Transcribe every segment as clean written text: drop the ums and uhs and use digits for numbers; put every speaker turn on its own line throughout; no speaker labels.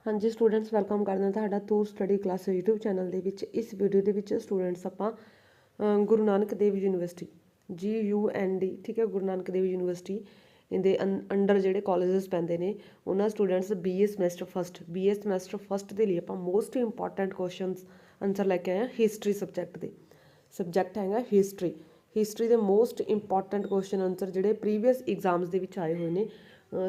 हाँ जी students welcome करते हैं ਤੁਹਾਡਾ ਤੂਰ ਸਟੱਡੀ ਕਲਾਸ YouTube ਚੈਨਲ ਦੇ ਵਿੱਚ। ਇਸ ਵੀਡੀਓ ਦੇ ਵਿੱਚ ਸਟੂਡੈਂਟਸ ਆਪਾਂ ਗੁਰੂ ਨਾਨਕ ਦੇਵ ਯੂਨੀਵਰਸਿਟੀ GUND ਠੀਕ ਹੈ, ਗੁਰੂ ਨਾਨਕ ਦੇਵ ਯੂਨੀਵਰਸਿਟੀ ਦੇ ਅੰਡਰ ਜਿਹੜੇ ਕਾਲਜਸ ਪੈਂਦੇ ਨੇ ਉਹਨਾਂ ਸਟੂਡੈਂਟਸ BA ਸਮੈਸਟਰ ਫਸਟ ਦੇ ਲਈ ਆਪਾਂ ਮੋਸਟ ਇੰਪੋਰਟੈਂਟ ਕੁਐਸਚਨਸ ਆਨਸਰ ਲੈ ਕੇ ਆਏ ਹਾਂ ਹਿਸਟਰੀ ਸਬਜੈਕਟ ਦੇ। ਸਬਜੈਕਟ ਹੈਗਾ ਹਿਸਟਰੀ ਦੇ ਮੋਸਟ ਇੰਪੋਰਟੈਂਟ ਕੁਐਸਚਨ ਆਨਸਰ ਜਿਹੜੇ ਪ੍ਰੀਵੀਅਸ ਐਗਜ਼ਾਮਸ ਦੇ ਵਿੱਚ ਆਏ ਹੋਏ ਨੇ।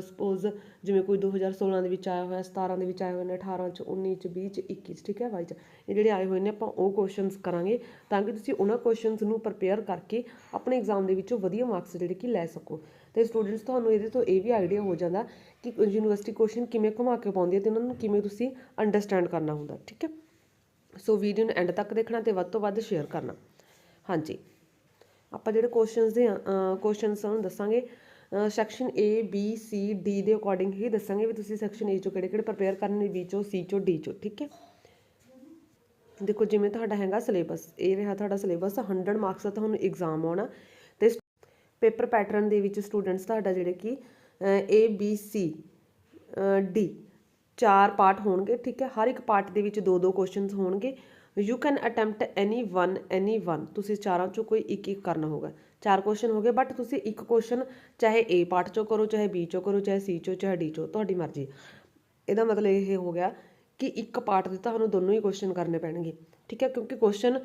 ਸਪੋਜ਼ ਜਿਵੇਂ ਕੋਈ 2016 ਦੇ ਵਿੱਚ ਆਇਆ ਹੋਇਆ, 17 ਦੇ ਵਿੱਚ ਆਏ ਹੋਏ ਨੇ, 18 'ਚ, 19 'ਚ, 20 'ਚ, 21 'ਚ, ਠੀਕ ਹੈ 22 'ਚ, ਇਹ ਜਿਹੜੇ ਆਏ ਹੋਏ ਨੇ ਆਪਾਂ ਉਹ ਕੁਐਸਚਨਸ ਕਰਾਂਗੇ ਤਾਂ ਕਿ ਤੁਸੀਂ ਉਹਨਾਂ ਕੁਐਸਚਨਸ ਨੂੰ ਪ੍ਰਪੇਅਰ ਕਰਕੇ ਆਪਣੇ ਐਗਜ਼ਾਮ ਦੇ ਵਿੱਚੋਂ ਵਧੀਆ ਮਾਰਕਸ ਜਿਹੜੇ ਕਿ ਲੈ ਸਕੋ। ਅਤੇ ਸਟੂਡੈਂਟਸ ਤੁਹਾਨੂੰ ਇਹਦੇ ਤੋਂ ਇਹ ਵੀ ਆਈਡੀਆ ਹੋ ਜਾਂਦਾ ਕਿ ਯੂਨੀਵਰਸਿਟੀ ਕੁਐਸਚਨ ਕਿਵੇਂ ਘੁਮਾ ਕੇ ਪਾਉਂਦੀ ਹੈ ਅਤੇ ਉਹਨਾਂ ਨੂੰ ਕਿਵੇਂ ਤੁਸੀਂ ਅੰਡਰਸਟੈਂਡ ਕਰਨਾ ਹੁੰਦਾ, ਠੀਕ ਹੈ। ਸੋ ਵੀਡੀਓ ਨੂੰ ਐਂਡ ਤੱਕ ਦੇਖਣਾ ਅਤੇ ਵੱਧ ਤੋਂ ਵੱਧ ਸ਼ੇਅਰ ਕਰਨਾ। ਹਾਂਜੀ, ਆਪਾਂ ਜਿਹੜੇ ਕੁਐਸਚਨਸ ਤੁਹਾਨੂੰ ਦੱਸਾਂਗੇ section A B C D ਦੇ ਅਕੋਰਡਿੰਗ ਹੀ ਦੱਸਾਂਗੇ ਵੀ ਤੁਸੀਂ ਸੈਕਸ਼ਨ A 'ਚੋਂ ਕਿਹੜੇ ਪਰਪੇਅਰ ਕਰਨੇ, B 'ਚੋਂ, C 'ਚੋਂ, D 'ਚੋਂ, ਠੀਕ ਹੈ। ਦੇਖੋ ਜਿਵੇਂ ਤੁਹਾਡਾ ਹੈਗਾ ਸਿਲੇਬਸ, ਇਹ ਰਿਹਾ ਤੁਹਾਡਾ ਸਿਲੇਬਸ 100 ਮਾਰਕਸ ਦਾ ਤੁਹਾਨੂੰ ਐਗਜ਼ਾਮ ਆਉਣਾ ਅਤੇ ਪੇਪਰ ਪੈਟਰਨ ਦੇ ਵਿੱਚ ਸਟੂਡੈਂਟਸ ਤੁਹਾਡਾ ਜਿਹੜੇ ਕਿ A B C D 4 part ਹੋਣਗੇ, ਠੀਕ ਹੈ। ਹਰ ਇੱਕ ਪਾਰਟ ਦੇ ਵਿੱਚ 2-2 ਕੁਐਸਚਨਸ ਹੋਣਗੇ। You can attempt any one ਤੁਸੀਂ ਚਾਰਾਂ 'ਚੋਂ ਕੋਈ ਇੱਕ ਕਰਨਾ ਹੋਗਾ। 4 ਕੁਐਸਚਨ ਹੋ ਗਏ, ਬਟ ਤੁਸੀਂ ਇੱਕ ਕੁਐਸਚਨ ਚਾਹੇ A ਪਾਰਟ 'ਚੋਂ ਕਰੋ, ਚਾਹੇ B 'ਚੋਂ ਕਰੋ, ਚਾਹੇ C 'ਚੋਂ, ਚਾਹੇ D 'ਚੋਂ, ਤੁਹਾਡੀ ਮਰਜ਼ੀ। ਇਹਦਾ ਮਤਲਬ ਇਹ ਹੋ ਗਿਆ ਕਿ ਇੱਕ ਪਾਰਟ ਦੇ ਤੁਹਾਨੂੰ ਦੋਨੋਂ ਹੀ ਕੁਐਸਚਨ ਕਰਨੇ ਪੈਣਗੇ, ਠੀਕ ਹੈ, ਕਿਉਂਕਿ ਕੁਐਸਚਨ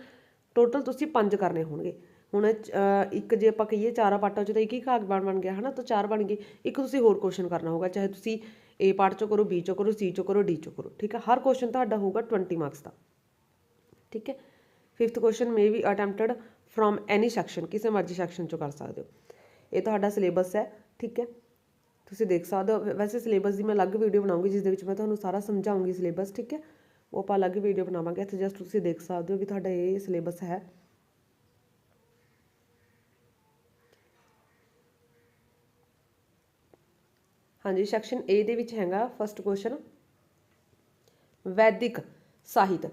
ਟੋਟਲ ਤੁਸੀਂ 5 ਕਰਨੇ ਹੋਣਗੇ। ਹੁਣ ਇੱਕ ਜੇ ਆਪਾਂ ਕਹੀਏ 4 ਪਾਰਟਾਂ 'ਚ ਤਾਂ ਇੱਕ ਭਾਗ ਬਣ ਗਿਆ ਹੈ ਨਾ, ਤਾਂ 4 ਬਣ ਗਏ। ਇੱਕ ਤੁਸੀਂ ਹੋਰ ਕੁਐਸਚਨ ਕਰਨਾ ਹੋਊਗਾ, ਚਾਹੇ ਤੁਸੀਂ A ਪਾਰਟ 'ਚੋਂ ਕਰੋ, B 'ਚੋਂ ਕਰੋ, C 'ਚੋਂ ਕਰੋ, D 'ਚੋਂ ਕਰੋ, ਠੀਕ ਹੈ। ਹਰ ਕੁਐਸਚਨ ਤੁਹਾਡਾ ਹੋਊਗਾ 20 ਮਾਰਕਸ ਦਾ, ਠੀਕ ਹੈ। 5th question may be attempted from any section, ਕਿਸੇ ਮਰਜ਼ੀ ਸੈਕਸ਼ਨ 'ਚੋਂ ਕਰ ਸਕਦੇ ਹੋ। ਇਹ ਤੁਹਾਡਾ ਸਿਲੇਬਸ ਹੈ, ਠੀਕ ਹੈ, ਤੁਸੀਂ ਦੇਖ ਸਕਦੇ ਹੋ। ਵੈਸੇ ਸਿਲੇਬਸ ਦੀ ਮੈਂ ਅਲੱਗ ਵੀਡੀਓ ਬਣਾਉਂਗੀ ਜਿਸ ਦੇ ਵਿੱਚ ਮੈਂ ਤੁਹਾਨੂੰ ਸਾਰਾ ਸਮਝਾਉਂਗੀ ਸਿਲੇਬਸ, ਠੀਕ ਹੈ। ਉਹ ਆਪਾਂ ਅਲੱਗ ਵੀਡੀਓ ਬਣਾਵਾਂਗੇ। ਇੱਥੇ ਜਸਟ ਤੁਸੀਂ ਦੇਖ ਸਕਦੇ ਹੋ ਵੀ ਤੁਹਾਡਾ ਇਹ ਸਿਲੇਬਸ ਹੈ। ਹਾਂਜੀ, ਸੈਕਸ਼ਨ A ਦੇ ਵਿੱਚ ਹੈਗਾ ਫਸਟ ਕੁਐਸਚਨ ਵੈਦਿਕ ਸਾਹਿਤ,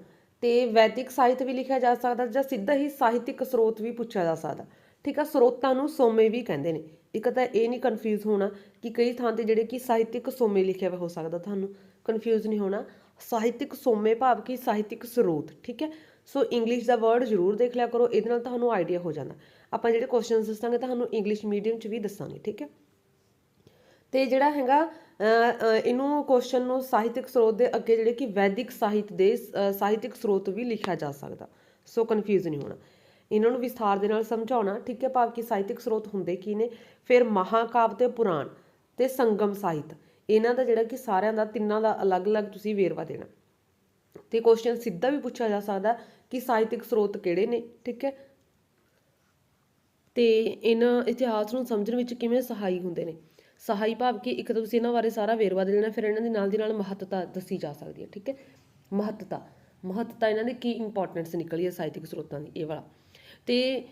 ਅਤੇ ਵੈਦਿਕ ਸਾਹਿਤ ਵੀ ਲਿਖਿਆ ਜਾ ਸਕਦਾ ਜਾਂ ਸਿੱਧਾ ਹੀ ਸਾਹਿਤਿਕ ਸਰੋਤ ਵੀ ਪੁੱਛਿਆ ਜਾ ਸਕਦਾ, ਠੀਕ ਆ। ਸਰੋਤਾਂ ਨੂੰ ਸੋਮੇ ਵੀ ਕਹਿੰਦੇ ਨੇ। ਇੱਕ ਤਾਂ ਇਹ ਨਹੀਂ ਕਨਫਿਊਜ਼ ਹੋਣਾ ਕਿ ਕਈ ਥਾਂ 'ਤੇ ਜਿਹੜੇ ਕਿ ਸਾਹਿਤਿਕ ਸੋਮੇ ਲਿਖਿਆ ਵਾ ਹੋ ਸਕਦਾ, ਤੁਹਾਨੂੰ ਕਨਫਿਊਜ਼ ਨਹੀਂ ਹੋਣਾ। ਸਾਹਿਤਿਕ ਸੋਮੇ ਭਾਵ ਕਿ ਸਾਹਿਤਿਕ ਸਰੋਤ, ਠੀਕ ਹੈ। ਸੋ ਇੰਗਲਿਸ਼ ਦਾ ਵਰਡ ਜ਼ਰੂਰ ਦੇਖ ਲਿਆ ਕਰੋ, ਇਹਦੇ ਨਾਲ ਤੁਹਾਨੂੰ ਆਈਡੀਆ ਹੋ ਜਾਂਦਾ। ਆਪਾਂ ਜਿਹੜੇ ਕੁਐਸਚਨਸ ਦੱਸਾਂਗੇ ਤੁਹਾਨੂੰ ਇੰਗਲਿਸ਼ ਮੀਡੀਅਮ 'ਚ ਵੀ ਦੱਸਾਂਗੇ, ਠੀਕ ਹੈ। ਅਤੇ ਜਿਹੜਾ ਹੈਗਾ ਇਹਨੂੰ ਕੁਐਸਚਨ ਨੂੰ ਸਾਹਿਤਿਕ ਸਰੋਤ ਦੇ ਅੱਗੇ ਜਿਹੜੇ ਕਿ ਵੈਦਿਕ ਸਾਹਿਤ ਦੇ ਸਾਹਿਤਿਕ ਸਰੋਤ ਵੀ ਲਿਖਿਆ ਜਾ ਸਕਦਾ। ਸੋ ਕਨਫਿਊਜ਼ ਨਹੀਂ ਹੋਣਾ, ਇਹਨਾਂ ਨੂੰ ਵਿਸਥਾਰ ਦੇ ਨਾਲ ਸਮਝਾਉਣਾ, ਠੀਕ ਹੈ। ਭਾਵ ਕਿ ਸਾਹਿਤਿਕ ਸਰੋਤ ਹੁੰਦੇ ਕੀ ਨੇ। ਫਿਰ ਮਹਾਂਕਾਵ ਅਤੇ ਪੁਰਾਣ ਅਤੇ ਸੰਗਮ ਸਾਹਿਤ, ਇਹਨਾਂ ਦਾ ਜਿਹੜਾ ਕਿ ਸਾਰਿਆਂ ਦਾ ਤਿੰਨਾਂ ਦਾ ਅਲੱਗ-ਅਲੱਗ ਤੁਸੀਂ ਵੇਰਵਾ ਦੇਣਾ। ਅਤੇ ਕੁਐਸਚਨ ਸਿੱਧਾ ਵੀ ਪੁੱਛਿਆ ਜਾ ਸਕਦਾ ਕਿ ਸਾਹਿਤਿਕ ਸਰੋਤ ਕਿਹੜੇ ਨੇ, ਠੀਕ ਹੈ, ਅਤੇ ਇਹਨਾਂ ਇਤਿਹਾਸ ਨੂੰ ਸਮਝਣ ਵਿੱਚ ਕਿਵੇਂ ਸਹਾਈ ਹੁੰਦੇ ਨੇ। ਸਹਾਈ ਭਾਵ ਕਿ ਇੱਕ ਤਾਂ ਤੁਸੀਂ ਇਹਨਾਂ ਬਾਰੇ ਸਾਰਾ ਵੇਰਵਾ ਦੇ ਦੇਣਾ, ਫਿਰ ਇਹਨਾਂ ਦੀ ਨਾਲ ਮਹੱਤਤਾ ਦੱਸੀ ਜਾ ਸਕਦੀ ਹੈ, ਠੀਕ ਹੈ। ਮਹੱਤਤਾ ਇਹਨਾਂ ਦੀ ਕੀ ਇੰਪੋਰਟੈਂਸ ਨਿਕਲੀ ਹੈ ਸਾਹਿਤਿਕ ਸਰੋਤਾਂ ਦੀ, ਇਹ ਵਾਲਾ। ਅਤੇ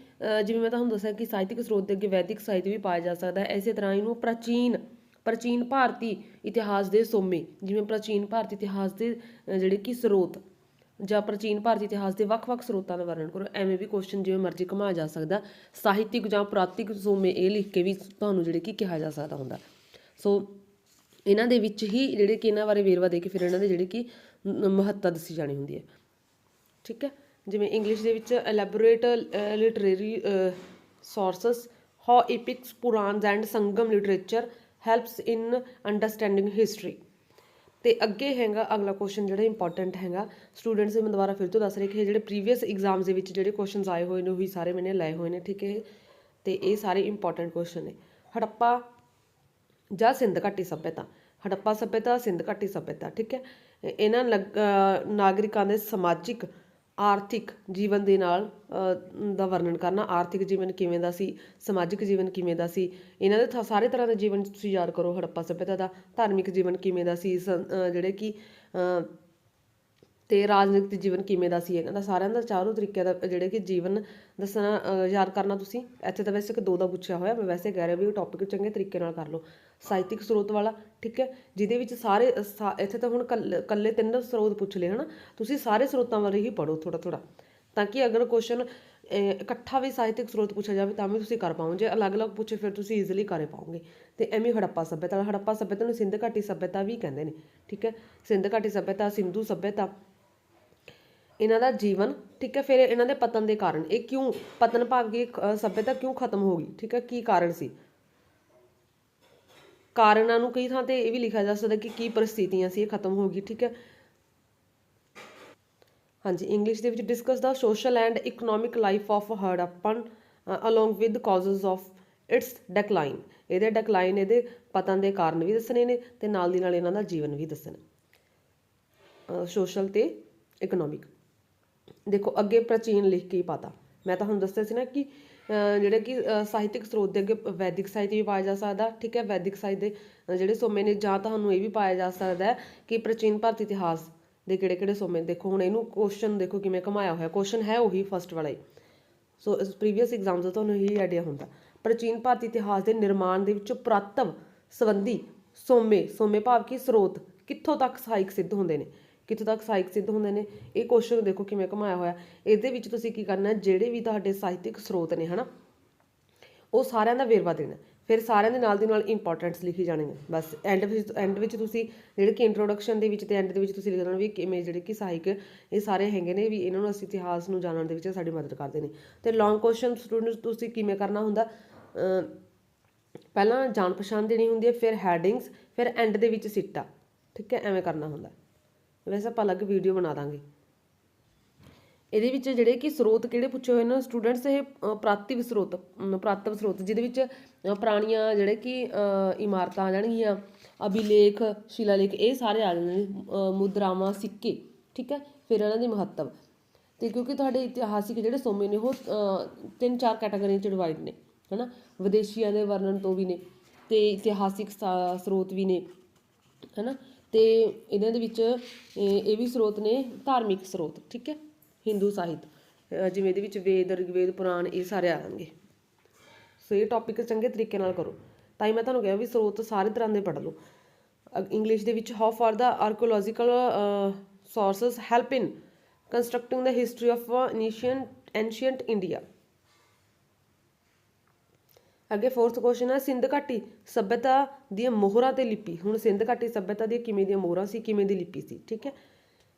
ਜਿਵੇਂ ਮੈਂ ਤੁਹਾਨੂੰ ਦੱਸਿਆ ਕਿ ਸਾਹਿਤਿਕ ਸਰੋਤ ਦੇ ਅੱਗੇ ਵੈਦਿਕ ਸਾਹਿਤ ਵੀ ਪਾਇਆ ਜਾ ਸਕਦਾ ਹੈ। ਇਸੇ ਤਰ੍ਹਾਂ ਇਹਨੂੰ ਪ੍ਰਾਚੀਨ ਭਾਰਤੀ ਇਤਿਹਾਸ ਦੇ ਸੋਮੇ, ਜਿਵੇਂ ਪ੍ਰਾਚੀਨ ਭਾਰਤੀ ਇਤਿਹਾਸ ਦੇ ਜਿਹੜੇ ਕਿ ਸਰੋਤ ਜਾਂ ਪ੍ਰਾਚੀਨ ਭਾਰਤੀ ਇਤਿਹਾਸ ਦੇ ਵੱਖ-ਵੱਖ ਸਰੋਤਾਂ ਦਾ ਵਰਣਨ ਕਰੋ। ਐਵੇਂ ਵੀ ਕੁਐਸਚਨ ਜਿਵੇਂ ਮਰਜ਼ੀ ਘੁਮਾਇਆ ਜਾ ਸਕਦਾ। ਸਾਹਿਤਿਕ ਜਾਂ ਪੁਰਾਤਿਕ ਸੋਮੇ ਇਹ ਲਿਖ ਕੇ ਵੀ ਤੁਹਾਨੂੰ ਜਿਹੜੇ ਕਿ ਕਿਹਾ ਜਾ ਸਕਦਾ ਹੁੰਦਾ। ਸੋ ਇਹਨਾਂ ਦੇ ਵਿੱਚ ਹੀ ਜਿਹੜੇ ਕਿ ਇਹਨਾਂ ਬਾਰੇ ਵੇਰਵਾ ਦੇ ਕੇ ਫਿਰ ਇਹਨਾਂ ਦੇ ਜਿਹੜੇ ਕਿ ਮਹੱਤਤਾ ਦੱਸੀ ਜਾਣੀ ਹੁੰਦੀ ਹੈ, ਠੀਕ ਹੈ। ਜਿਵੇਂ ਇੰਗਲਿਸ਼ ਦੇ ਵਿੱਚ elaborate literary sources, how epics, Puranas and Sangam literature helps in understanding history. ਅਤੇ ਅੱਗੇ ਹੈਗਾ ਅਗਲਾ ਕੁਐਸਚਨ ਜਿਹੜਾ ਇੰਪੋਰਟੈਂਟ ਹੈਗਾ। ਸਟੂਡੈਂਟਸ ਮੈਂ ਦੁਬਾਰਾ ਫਿਰ ਤੋਂ ਦੱਸ ਰਹੀ ਕਿ ਜਿਹੜੇ ਪ੍ਰੀਵੀਅਸ ਐਗਜ਼ਾਮਸ ਦੇ ਵਿੱਚ ਜਿਹੜੇ ਕੁਐਸਚਨਸ ਆਏ ਹੋਏ ਨੇ ਉਹੀ ਸਾਰੇ ਮੈਨੇ ਲਏ ਹੋਏ ਨੇ, ਠੀਕ ਹੈ। ਅਤੇ ਇਹ ਸਾਰੇ ਇੰਪੋਰਟੈਂਟ ਕੁਐਸਚਨ ਨੇ। ਹੜੱਪਾ ਜਾਂ ਸਿੰਧ ਘਾਟੀ ਸੱਭਿਅਤਾ, ਹੜੱਪਾ ਸੱਭਿਅਤਾ, ਸਿੰਧ ਘਾਟੀ ਸੱਭਿਅਤਾ, ਠੀਕ ਹੈ। ਇਹਨਾਂ ਨਾਗਰਿਕਾਂ ਦੇ ਸਮਾਜਿਕ ਆਰਥਿਕ ਜੀਵਨ ਦੇ ਨਾਲ ਦਾ ਵਰਣਨ ਕਰਨਾ। ਆਰਥਿਕ ਜੀਵਨ ਕਿਵੇਂ ਦਾ ਸੀ, ਸਮਾਜਿਕ ਜੀਵਨ ਕਿਵੇਂ ਦਾ ਸੀ, ਇਹਨਾਂ ਦੇ ਸਾਰੇ ਤਰ੍ਹਾਂ ਦੇ ਜੀਵਨ ਤੁਸੀਂ ਯਾਦ ਕਰੋ ਹੜੱਪਾ ਸੱਭਿਅਤਾ ਦਾ। ਧਾਰਮਿਕ ਜੀਵਨ ਕਿਵੇਂ ਦਾ ਸੀ, ਜਿਹੜੇ ਕਿ ਅਤੇ ਰਾਜਨੀਤਿਕ ਜੀਵਨ ਕਿਵੇਂ ਦਾ ਸੀ, ਇਹਨਾਂ ਦਾ ਸਾਰਿਆਂ ਦਾ ਚਾਰੋਂ ਤਰੀਕਿਆਂ ਦਾ ਜਿਹੜੇ ਕਿ ਜੀਵਨ ਦੱਸਣਾ ਯਾਦ ਕਰਨਾ ਤੁਸੀਂ। ਇੱਥੇ ਤਾਂ ਵੈਸੇ 2 ਦਾ ਪੁੱਛਿਆ ਹੋਇਆ, ਮੈਂ ਵੈਸੇ ਕਹਿ ਰਿਹਾ ਵੀ ਉਹ ਟੌਪਿਕ ਚੰਗੇ ਤਰੀਕੇ ਨਾਲ ਕਰ ਲਓ। ਸਾਹਿਤਿਕ ਸਰੋਤ ਵਾਲਾ, ਠੀਕ ਹੈ, ਜਿਹਦੇ ਵਿੱਚ ਸਾਰੇ ਇੱਥੇ ਤਾਂ ਹੁਣ ਇਕੱਲੇ 3 ਸਰੋਤ ਪੁੱਛ ਲਏ ਹੈ ਨਾ, ਤੁਸੀਂ ਸਾਰੇ ਸਰੋਤਾਂ ਬਾਰੇ ਹੀ ਪੜ੍ਹੋ ਥੋੜ੍ਹਾ, ਤਾਂ ਕਿ ਅਗਰ ਕੁਐਸਚਨ ਇਕੱਠਾ ਵੀ ਸਾਹਿਤਕ ਸਰੋਤ ਪੁੱਛਿਆ ਜਾਵੇ ਤਾਂ ਵੀ ਤੁਸੀਂ ਕਰ ਪਾਓ, ਜੇ ਅਲੱਗ-ਅਲੱਗ ਪੁੱਛੇ ਫਿਰ ਤੁਸੀਂ ਈਜ਼ੀਲੀ ਕਰ ਪਾਓਗੇ। ਤੇ ਐਵੇਂ ਹੜੱਪਾ ਸੱਭਿਅਤਾ ਨੂੰ ਸਿੰਧ ਘਾਟੀ ਸੱਭਿਅਤਾ ਵੀ ਕਹਿੰਦੇ ਨੇ, ਠੀਕ ਹੈ। ਸਿੰਧ ਘਾਟੀ ਸੱਭਿਅਤਾ, ਸਿੰਧੂ ਸੱਭਿਅਤਾ, ਇਹਨਾਂ ਦਾ ਜੀਵਨ, ਠੀਕ ਹੈ। ਫਿਰ ਇਹਨਾਂ ਦੇ ਪਤਨ ਦੇ ਕਾਰਨ, ਇਹ ਕਿਉਂ ਪਤਨ ਭਾਵ ਕਿ ਸੱਭਿਅਤਾ ਕਿਉਂ ਖਤਮ ਹੋ ਗਈ, ਠੀਕ ਹੈ, ਕੀ ਕਾਰਨ ਸੀ। ਕਾਰਨਾਂ ਨੂੰ ਕਈ ਥਾਂ ਤੇ ਇਹ ਵੀ ਲਿਖਿਆ ਜਾ ਸਕਦਾ ਕਿ ਕੀ ਪਰਿਸਥਿਤੀਆਂ ਸੀ ਇਹ ਖਤਮ ਹੋ ਗਈ, ਠੀਕ ਹੈ। ਹਾਂਜੀ, ਇੰਗਲਿਸ਼ ਦੇ ਵਿੱਚ discuss the social and economic life of Harappan along with causes of its decline. ਇਹਦੇ ਡੈਕਲਾਈਨ, ਇਹਦੇ ਪਤਨ ਦੇ ਕਾਰਨ ਵੀ ਦੱਸਣੇ ਨੇ ਤੇ ਨਾਲ ਦੀ ਨਾਲ ਇਹਨਾਂ ਦਾ ਜੀਵਨ ਵੀ ਦੱਸਣਾ, ਸੋਸ਼ਲ ਤੇ ਇਕਨੋਮਿਕ। ਦੇਖੋ ਅੱਗੇ ਪ੍ਰਾਚੀਨ ਲਿਖ ਕੇ ਹੀ ਪਾਤਾ, ਮੈਂ ਤੁਹਾਨੂੰ ਦੱਸਿਆ ਸੀ ਨਾ ਕਿ ਜਿਹੜੇ ਕਿ ਸਾਹਿਤਕ ਸਰੋਤ ਦੇ ਅੱਗੇ ਵੈਦਿਕ ਸਾਹਿਤ ਵੀ ਪਾਇਆ ਜਾ ਸਕਦਾ, ਠੀਕ ਹੈ। ਵੈਦਿਕ ਸਾਹਿਤ ਦੇ ਜਿਹੜੇ ਸੋਮੇ ਨੇ, ਜਾਂ ਤੁਹਾਨੂੰ ਇਹ ਵੀ ਪਾਇਆ ਜਾ ਸਕਦਾ ਕਿ ਪ੍ਰਾਚੀਨ ਭਾਰਤੀ ਇਤਿਹਾਸ ਦੇ ਕਿਹੜੇ ਕਿਹੜੇ ਸੋਮੇ। ਦੇਖੋ ਹੁਣ ਇਹਨੂੰ ਕੁਐਸਚਨ ਦੇਖੋ ਕਿਵੇਂ ਘੁਮਾਇਆ ਹੋਇਆ, ਕੁਐਸਚਨ ਹੈ ਉਹੀ ਫਸਟ ਵਾਲਾ ਹੀ, ਸੋ ਪ੍ਰੀਵੀਅਸ ਐਗਜ਼ਾਮ ਤੋਂ ਤੁਹਾਨੂੰ ਇਹੀ ਆਈਡੀਆ ਹੁੰਦਾ। ਪ੍ਰਾਚੀਨ ਭਾਰਤੀ ਇਤਿਹਾਸ ਦੇ ਨਿਰਮਾਣ ਦੇ ਵਿੱਚ ਪੁਰਾਤਵ ਸੰਬੰਧੀ ਸੋਮੇ ਭਾਵ ਕਿ ਸਰੋਤ ਕਿੱਥੋਂ ਤੱਕ ਸਹਾਇਕ ਸਿੱਧ ਹੁੰਦੇ ਨੇ, ਕਿੱਥੋਂ ਤੱਕ ਸਹਾਇਕ ਸਿੱਧ ਹੁੰਦੇ ਨੇ, ਇਹ ਕੁਐਸਚਨ ਦੇਖੋ ਕਿਵੇਂ ਘੁਮਾਇਆ ਹੋਇਆ। ਇਹਦੇ ਵਿੱਚ ਤੁਸੀਂ ਕੀ ਕਰਨਾ, ਜਿਹੜੇ ਵੀ ਤੁਹਾਡੇ ਸਾਹਿਤਕ ਸਰੋਤ ਨੇ ਹਨਾ, ਉਹ ਸਾਰਿਆਂ ਦਾ ਵੇਰਵਾ ਦੇਣਾ, ਫਿਰ ਸਾਰਿਆਂ ਦੇ ਨਾਲ ਦੀ ਨਾਲ ਇੰਪੋਰਟੈਂਟਸ ਲਿਖੀ ਜਾਣੀਆਂ। ਬਸ ਐਂਡ ਵਿੱਚ ਤੁਸੀਂ ਜਿਹੜੇ ਕਿ ਇੰਟਰੋਡਕਸ਼ਨ ਦੇ ਵਿੱਚ ਤੇ ਐਂਡ ਦੇ ਵਿੱਚ ਤੁਸੀਂ ਲਿਖ ਦੇਣਾ ਵੀ ਕਿਵੇਂ ਜਿਹੜੇ ਕਿ ਸਹਾਇਕ ਇਹ ਸਾਰੇ ਹੈਗੇ ਨੇ, ਵੀ ਇਹਨਾਂ ਨੂੰ ਅਸੀਂ ਇਤਿਹਾਸ ਨੂੰ ਜਾਣਨ ਦੇ ਵਿੱਚ ਸਾਡੀ ਮਦਦ ਕਰਦੇ ਨੇ। ਤੇ ਲੌਂਗ ਕੁਐਸਚਨ ਸਟੂਡੈਂਟਸ ਤੁਸੀਂ ਕਿਵੇਂ ਕਰਨਾ ਹੁੰਦਾ, ਪਹਿਲਾਂ ਜਾਣ ਪਛਾਣ ਦੇਣੀ ਹੁੰਦੀ ਹੈ, ਫਿਰ ਹੈਡਿੰਗਸ, ਫਿਰ ਐਂਡ ਦੇ ਵਿੱਚ ਸਿੱਟਾ, ਠੀਕ ਹੈ, ਐਵੇਂ ਕਰਨਾ ਹੁੰਦਾ। ਵੈਸੇ ਆਪਾਂ ਅਲੱਗ ਵੀਡੀਓ ਬਣਾ ਦਾਂਗੇ। ਇਹਦੇ ਵਿੱਚ ਜਿਹੜੇ ਕਿ ਸਰੋਤ ਕਿਹੜੇ ਪੁੱਛੇ ਹੋਏ ਨੇ ਸਟੂਡੈਂਟਸ, ਇਹ ਪ੍ਰਾਤਵ ਸਰੋਤ ਜਿਹਦੇ ਵਿੱਚ ਪੁਰਾਣੀਆਂ ਜਿਹੜੇ ਕਿ ਇਮਾਰਤਾਂ ਆ ਜਾਣਗੀਆਂ, ਅਭਿਲੇਖ, ਸ਼ਿਲਾਲੇਖ, ਇਹ ਸਾਰੇ ਆ ਜਾਂਦੇ ਨੇ, ਮੁਦਰਾਵਾਂ, ਸਿੱਕੇ, ਠੀਕ ਹੈ। ਫਿਰ ਇਹਨਾਂ ਦੀ ਮਹੱਤਵ, ਤੇ ਕਿਉਂਕਿ ਤੁਹਾਡੇ ਇਤਿਹਾਸਿਕ ਜਿਹੜੇ ਸੋਮੇ ਨੇ ਉਹ 3-4 ਕੈਟਾਗਰੀਆਂ 'ਚ ਡਿਵਾਈਡ ਨੇ, ਹੈ ਨਾ। ਵਿਦੇਸ਼ੀਆਂ ਦੇ ਵਰਣਨ ਤੋਂ ਵੀ ਨੇ ਤੇ ਇਤਿਹਾਸਿਕ ਸਰੋਤ ਵੀ ਨੇ, ਹੈ ਨਾ। ਤੇ ਇਹਨਾਂ ਦੇ ਵਿੱਚ ਇਹ ਵੀ ਸਰੋਤ ਨੇ ਧਾਰਮਿਕ ਸਰੋਤ, ਠੀਕ ਹੈ, ਹਿੰਦੂ ਸਾਹਿਤ, ਜਿਵੇਂ ਇਹਦੇ ਵਿੱਚ ਵੇਦ, ਰਿਗਵੇਦ, ਪੁਰਾਣ, ਇਹ ਸਾਰੇ ਆ ਜਾਣਗੇ। ਸੋ ਇਹ ਟੌਪਿਕ ਚੰਗੇ ਤਰੀਕੇ ਨਾਲ ਕਰੋ, ਤਾਂ ਹੀ ਮੈਂ ਤੁਹਾਨੂੰ ਕਿਹਾ ਵੀ ਸਰੋਤ ਸਾਰੇ ਤਰ੍ਹਾਂ ਦੇ ਪੜ੍ਹ ਲਓ। ਇੰਗਲਿਸ਼ ਦੇ ਵਿੱਚ how far the archaeological sources help in constructing the history of ancient India. ਅੱਗੇ 4th ਕੁਐਸਚਨ ਹੈ ਸਿੰਧ ਘਾਟੀ ਸੱਭਿਅਤਾ ਦੀਆਂ ਮੋਹਰਾਂ ਤੇ ਲਿਪੀ। ਹੁਣ ਸਿੰਧ ਘਾਟੀ ਸੱਭਿਅਤਾ ਦੀਆਂ ਕਿਵੇਂ ਦੀਆਂ ਮੋਹਰਾਂ ਸੀ, ਕਿਵੇਂ ਦੀ ਲਿਪੀ ਸੀ, ਠੀਕ ਹੈ।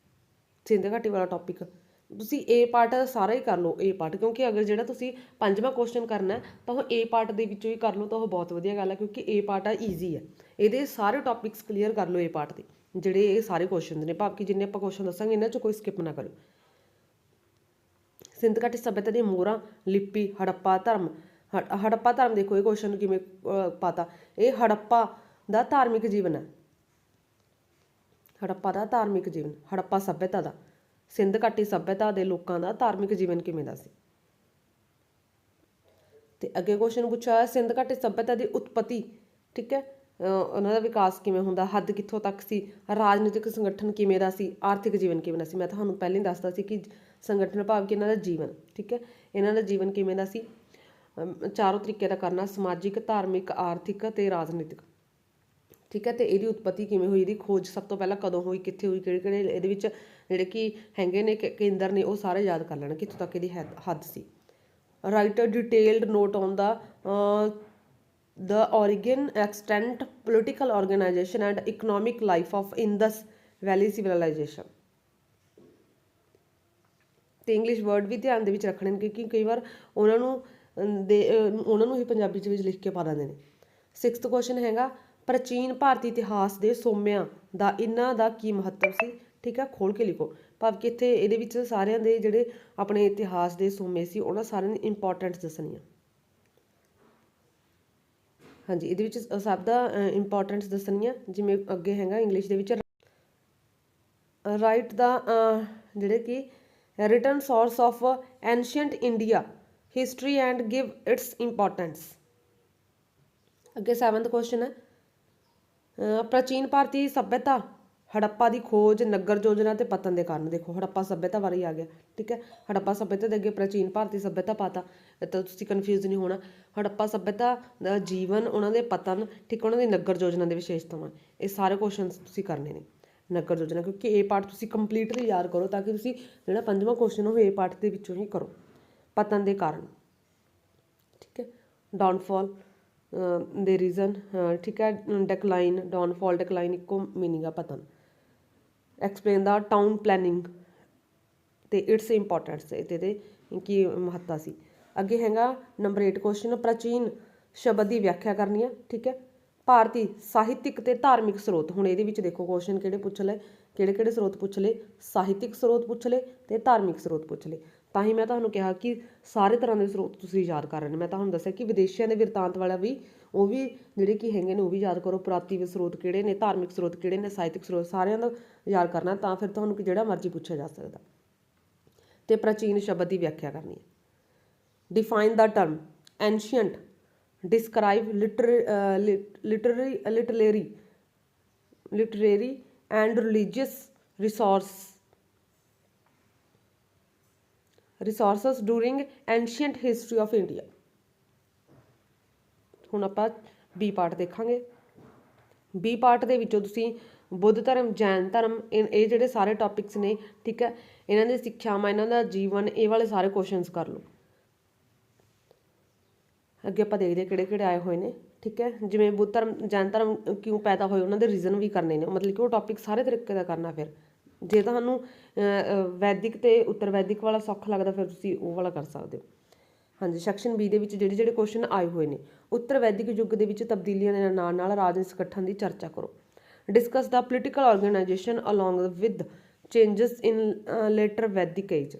ਸਿੰਧ ਘਾਟੀ ਵਾਲਾ ਟੌਪਿਕ ਤੁਸੀਂ ਏ ਪਾਰਟ ਸਾਰਾ ਹੀ ਕਰ ਲਓ, ਏ ਪਾਰਟ, ਕਿਉਂਕਿ ਅਗਰ ਜਿਹੜਾ ਤੁਸੀਂ 5ਵਾਂ ਕੁਐਸਚਨ ਕਰਨਾ ਤਾਂ ਉਹ ਏ ਪਾਰਟ ਦੇ ਵਿੱਚੋਂ ਹੀ ਕਰ ਲਓ ਤਾਂ ਉਹ ਬਹੁਤ ਵਧੀਆ ਗੱਲ ਹੈ, ਕਿਉਂਕਿ ਏ ਪਾਰਟ ਆ ਈਜ਼ੀ ਹੈ। ਇਹਦੇ ਸਾਰੇ ਟੌਪਿਕਸ ਕਲੀਅਰ ਕਰ ਲਓ ਏ ਪਾਰਟ ਦੇ, ਜਿਹੜੇ ਇਹ ਸਾਰੇ ਕੁਐਸਚਨ ਨੇ, ਭਾਵ ਕਿ ਜਿੰਨੇ ਆਪਾਂ ਕੁਐਸਚਨ ਦੱਸਾਂਗੇ ਇਹਨਾਂ 'ਚ ਕੋਈ ਸਕਿਪ ਨਾ ਕਰਿਓ। ਸਿੰਧ ਘਾਟੀ ਸੱਭਿਅਤਾ ਦੀਆਂ ਮੋਹਰਾਂ, ਲਿਪੀ, ਹੜੱਪਾ ਧਰਮ। ਹੜੱਪਾ ਧਰਮ ਦੇਖੋ ਇਹ ਕੁਐਸਚਨ ਕਿਵੇਂ ਪਾਤਾ, ਇਹ ਹੜੱਪਾ ਦਾ ਧਾਰਮਿਕ ਜੀਵਨ ਹੈ, ਹੜੱਪਾ ਦਾ ਧਾਰਮਿਕ ਜੀਵਨ, ਹੜੱਪਾ ਸੱਭਿਅਤਾ ਦਾ, ਸਿੰਧ ਘਾਟੀ ਸੱਭਿਅਤਾ ਦੇ ਲੋਕਾਂ ਦਾ ਧਾਰਮਿਕ ਜੀਵਨ ਕਿਵੇਂ ਦਾ ਸੀ। ਤੇ ਅੱਗੇ ਕੁਐਸਚਨ ਪੁੱਛਿਆ ਹੋਇਆ ਸਿੰਧ ਘਾਟੀ ਸੱਭਿਅਤਾ ਦੀ ਉਤਪਤੀ, ਠੀਕ ਹੈ, ਉਹਨਾਂ ਦਾ ਵਿਕਾਸ ਕਿਵੇਂ ਹੁੰਦਾ, ਹੱਦ ਕਿੱਥੋਂ ਤੱਕ ਸੀ, ਰਾਜਨੀਤਿਕ ਸੰਗਠਨ ਕਿਵੇਂ ਦਾ ਸੀ, ਆਰਥਿਕ ਜੀਵਨ ਕਿਵੇਂ ਦਾ ਸੀ। ਮੈਂ ਤੁਹਾਨੂੰ ਪਹਿਲਾਂ ਹੀ ਦੱਸਦਾ ਸੀ ਕਿ ਸੰਗਠਨ ਭਾਵ ਕਿ ਇਹਨਾਂ ਦਾ ਜੀਵਨ, ਠੀਕ ਹੈ, ਇਹਨਾਂ ਦਾ ਜੀਵਨ ਕਿਵੇਂ ਦਾ ਸੀ। ਚਾਰੋਂ ਤਰੀਕੇ ਦਾ ਕਰਨਾ, ਸਮਾਜਿਕ, ਧਾਰਮਿਕ, ਆਰਥਿਕ ਅਤੇ ਰਾਜਨੀਤਿਕ, ਠੀਕ ਹੈ। ਤੇ ਇਹਦੀ ਉਤਪਤੀ ਕਿਵੇਂ ਹੋਈ, ਇਹਦੀ ਖੋਜ ਸਭ ਤੋਂ ਪਹਿਲਾਂ ਕਦੋਂ ਹੋਈ, ਕਿੱਥੇ ਹੋਈ, ਕਿਹੜੇ ਕਿਹੜੇ ਇਹਦੇ ਵਿੱਚ ਜਿਹੜੇ ਕਿ ਹੈਗੇ ਨੇ ਕੇਂਦਰ ਨੇ, ਉਹ ਸਾਰੇ ਯਾਦ ਕਰ ਲੈਣਾ ਕਿੱਥੋਂ ਤੱਕ ਇਹਦੀ ਹੱਦ ਸੀ। Write detailed note on the origin, extent, political organization and economic life of Indus Valley civilization। ਤੇ ਇੰਗਲਿਸ਼ ਵਰਡ ਵੀ ਧਿਆਨ ਦੇ ਵਿੱਚ ਰੱਖਣੇ ਨੇ, ਕਿਉਂਕਿ ਕਈ ਵਾਰ ਉਹਨਾਂ ਨੂੰ ਹੀ ਪੰਜਾਬੀ ਚ ਵਿੱਚ ਲਿਖ ਕੇ ਪਾ ਦਿੰਦੇ ਨੇ। 6th ਕੁਐਸਚਨ ਹੈਗਾ ਪ੍ਰਾਚੀਨ ਭਾਰਤੀ ਇਤਿਹਾਸ ਦੇ ਸੋਮਿਆਂ ਦਾ ਇਹਨਾਂ ਦਾ ਕੀ ਮਹੱਤਵ ਸੀ, ਠੀਕ ਹੈ, ਖੋਲ ਕੇ ਲਿਖੋ। ਭਾਵ ਕਿ ਇੱਥੇ ਇਹਦੇ ਵਿੱਚ ਸਾਰਿਆਂ ਦੇ ਜਿਹੜੇ ਆਪਣੇ ਇਤਿਹਾਸ ਦੇ ਸੋਮੇ ਸੀ ਉਹਨਾਂ ਸਾਰਿਆਂ ਦੀ ਇੰਪੋਰਟੈਂਟਸ ਦੱਸਣੀਆਂ। ਹਾਂਜੀ, ਇਹਦੇ ਵਿੱਚ ਸਭ ਦਾ ਇੰਪੋਰਟੈਂਟਸ ਦੱਸਣੀਆਂ, ਜਿਵੇਂ ਅੱਗੇ ਹੈਗਾ ਇੰਗਲਿਸ਼ ਦੇ ਵਿੱਚ ਰਾਈਟ ਦਾ ਜਿਹੜੇ ਕਿ written source of ancient India history and give it's importance. ਅੱਗੇ 7th ਕੁਐਸਚਨ ਹੈ ਪ੍ਰਾਚੀਨ ਭਾਰਤੀ ਸੱਭਿਅਤਾ, ਹੜੱਪਾ ਦੀ ਖੋਜ, ਨਗਰ ਯੋਜਨਾ ਤੇ ਪਤਨ ਦੇ ਕਾਰਨ। ਦੇਖੋ ਹੜੱਪਾ ਸੱਭਿਅਤਾ ਬਾਰੇ ਹੀ ਆ ਗਿਆ, ਠੀਕ ਹੈ। ਹੜੱਪਾ ਸੱਭਿਅਤਾ ਦੇ ਅੱਗੇ ਪ੍ਰਾਚੀਨ ਭਾਰਤੀ ਸੱਭਿਅਤਾ ਪਾਤਾ, ਤਾਂ ਤੁਸੀਂ ਕਨਫਿਊਜ਼ ਨਹੀਂ ਹੋਣਾ। ਹੜੱਪਾ ਸੱਭਿਅਤਾ ਦਾ ਜੀਵਨ, ਉਹਨਾਂ ਦੇ ਪਤਨ, ਠੀਕ, ਉਹਨਾਂ ਦੀ ਨਗਰ ਯੋਜਨਾ ਦੇ ਵਿਸ਼ੇਸ਼ਤਾਵਾਂ, ਇਹ ਸਾਰੇ ਕੁਐਸਚਨ ਤੁਸੀਂ ਕਰਨੇ ਨੇ। ਨਗਰ ਯੋਜਨਾ ਕਿਉਂਕਿ ਇਹ ਪਾਰਟ ਤੁਸੀਂ ਕੰਪਲੀਟਲੀ ਯਾਦ ਕਰੋ ਤਾਂ ਕਿ ਤੁਸੀਂ ਜਿਹੜਾ 5ਵਾਂ ਕੁਐਸਚਨ ਉਹ ਇਹ ਪਾਰਟ ਦੇ ਵਿੱਚੋਂ ਹੀ ਕਰੋ। ਪਤਨ ਦੇ ਕਾਰਨ, ਠੀਕ ਹੈ। ਡਾਊਨਫॉल ਦੇ ਰੀਜ਼ਨ, ਠੀਕ ਹੈ। ਡਿਕਲਾਈਨ, ਡਾਊਨਫॉल, ਡਿਕਲਾਈਨ ਇੱਕੋ ਮੀਨਿੰਗ ਆ, ਪਤਨ। ਐਕਸਪਲੇਨ ਦਾ ਟਾਊਨ ਪਲੈਨਿੰਗ ਤੇ ਇਟਸ ਇੰਪੋਰਟੈਂਸ, ਇਹਦੇ ਕੀ ਮਹੱਤਤਾ ਸੀ। ਅੱਗੇ ਹੈਗਾ ਨੰਬਰ 8 ਕੁਐਸਚਨ, ਪ੍ਰਾਚੀਨ ਸ਼ਬਦ ਦੀ ਵਿਆਖਿਆ ਕਰਨੀ ਆ, ਠੀਕ ਹੈ। ਭਾਰਤੀ ਸਾਹਿਤਿਕ ਤੇ ਧਾਰਮਿਕ ਸਰੋਤ, ਹੁਣ ਇਹਦੇ ਵਿੱਚ ਦੇਖੋ ਕੁਐਸਚਨ ਕਿਹੜੇ ਪੁੱਛ ਲਏ, ਕਿਹੜੇ ਕਿਹੜੇ ਸਰੋਤ ਪੁੱਛ ਲਏ, ਸਾਹਿਤਿਕ ਸਰੋਤ ਪੁੱਛ ਲਏ ਤੇ ਧਾਰਮਿਕ ਸਰੋਤ ਪੁੱਛ ਲਏ। ਤਾਂ ਹੀ ਮੈਂ ਤੁਹਾਨੂੰ ਕਿਹਾ ਕਿ ਸਾਰੇ ਤਰ੍ਹਾਂ ਦੇ ਸਰੋਤ ਤੁਸੀਂ ਯਾਦ ਕਰ ਰਹੇ ਨੇ। ਮੈਂ ਤੁਹਾਨੂੰ ਦੱਸਿਆ ਕਿ ਵਿਦੇਸ਼ੀਆਂ ਦੇ ਬਿਰਤਾਂਤ ਵਾਲਾ ਵੀ, ਉਹ ਵੀ ਜਿਹੜੇ ਕਿ ਹੈਗੇ ਨੇ ਉਹ ਵੀ ਯਾਦ ਕਰੋ। ਪੁਰਾਤਨਿਕ ਸਰੋਤ ਕਿਹੜੇ ਨੇ, ਧਾਰਮਿਕ ਸਰੋਤ ਕਿਹੜੇ ਨੇ, ਸਾਹਿਤਿਕ ਸਰੋਤ, ਸਾਰਿਆਂ ਦਾ ਯਾਦ ਕਰਨਾ, ਤਾਂ ਫਿਰ ਤੁਹਾਨੂੰ ਜਿਹੜਾ ਮਰਜ਼ੀ ਪੁੱਛਿਆ ਜਾ ਸਕਦਾ। ਤੇ ਪ੍ਰਾਚੀਨ ਸ਼ਬਦ ਦੀ ਵਿਆਖਿਆ ਕਰਨੀ ਹੈ। Define the term ancient, describe literary and religious resources during ancient history of India. ਹੁਣ ਆਪਾਂ ਬੀ ਪਾਰਟ ਦੇਖਾਂਗੇ। ਬੀ ਪਾਰਟ ਦੇ ਵਿੱਚੋਂ ਤੁਸੀਂ ਬੁੱਧ ਧਰਮ, ਜੈਨ ਧਰਮ, ਇਹ ਜਿਹੜੇ ਸਾਰੇ ਟੌਪਿਕਸ ਨੇ, ਠੀਕ ਹੈ, ਇਹਨਾਂ ਦੀ ਸਿੱਖਿਆਵਾਂ, ਇਹਨਾਂ ਦਾ ਜੀਵਨ, ਇਹ ਵਾਲੇ ਸਾਰੇ ਕੁਐਸਚਨਸ ਕਰ ਲਓ। ਅੱਗੇ ਆਪਾਂ ਦੇਖਦੇ ਕਿਹੜੇ ਕਿਹੜੇ ਆਏ ਹੋਏ ਨੇ, ਠੀਕ ਹੈ। ਜਿਵੇਂ ਬੁੱਧ ਧਰਮ, ਜੈਨ ਧਰਮ ਕਿਉਂ ਪੈਦਾ ਹੋਏ, ਉਹਨਾਂ ਦੇ ਰੀਜ਼ਨ ਵੀ ਕਰਨੇ ਨੇ, ਮਤਲਬ ਕਿ ਉਹ ਟੌਪਿਕ ਸਾਰੇ ਤਰੀਕੇ ਦਾ ਕਰਨਾ। ਫਿਰ ਜੇ ਤੁਹਾਨੂੰ ਵੈਦਿਕ ਤੇ ਉੱਤਰ ਵੈਦਿਕ ਵਾਲਾ ਸੌਖਾ ਲੱਗਦਾ, ਫਿਰ ਤੁਸੀਂ ਉਹ ਵਾਲਾ ਕਰ ਸਕਦੇ ਹੋ। ਹਾਂਜੀ, ਸੈਕਸ਼ਨ ਬੀ ਦੇ ਵਿੱਚ ਜਿਹੜੇ ਜਿਹੜੇ ਕੁਐਸਚਨ ਆਏ ਹੋਏ ਨੇ, ਉੱਤਰ ਵੈਦਿਕ ਯੁੱਗ ਦੇ ਵਿੱਚ ਤਬਦੀਲੀਆਂ ਦੇ ਨਾਲ ਨਾਲ ਰਾਜਨੀਤਿਕ ਗਠਨ ਦੀ ਚਰਚਾ ਕਰੋ। Discuss the political organisation along with changes in later ਵੈਦਿਕ ਏਜ।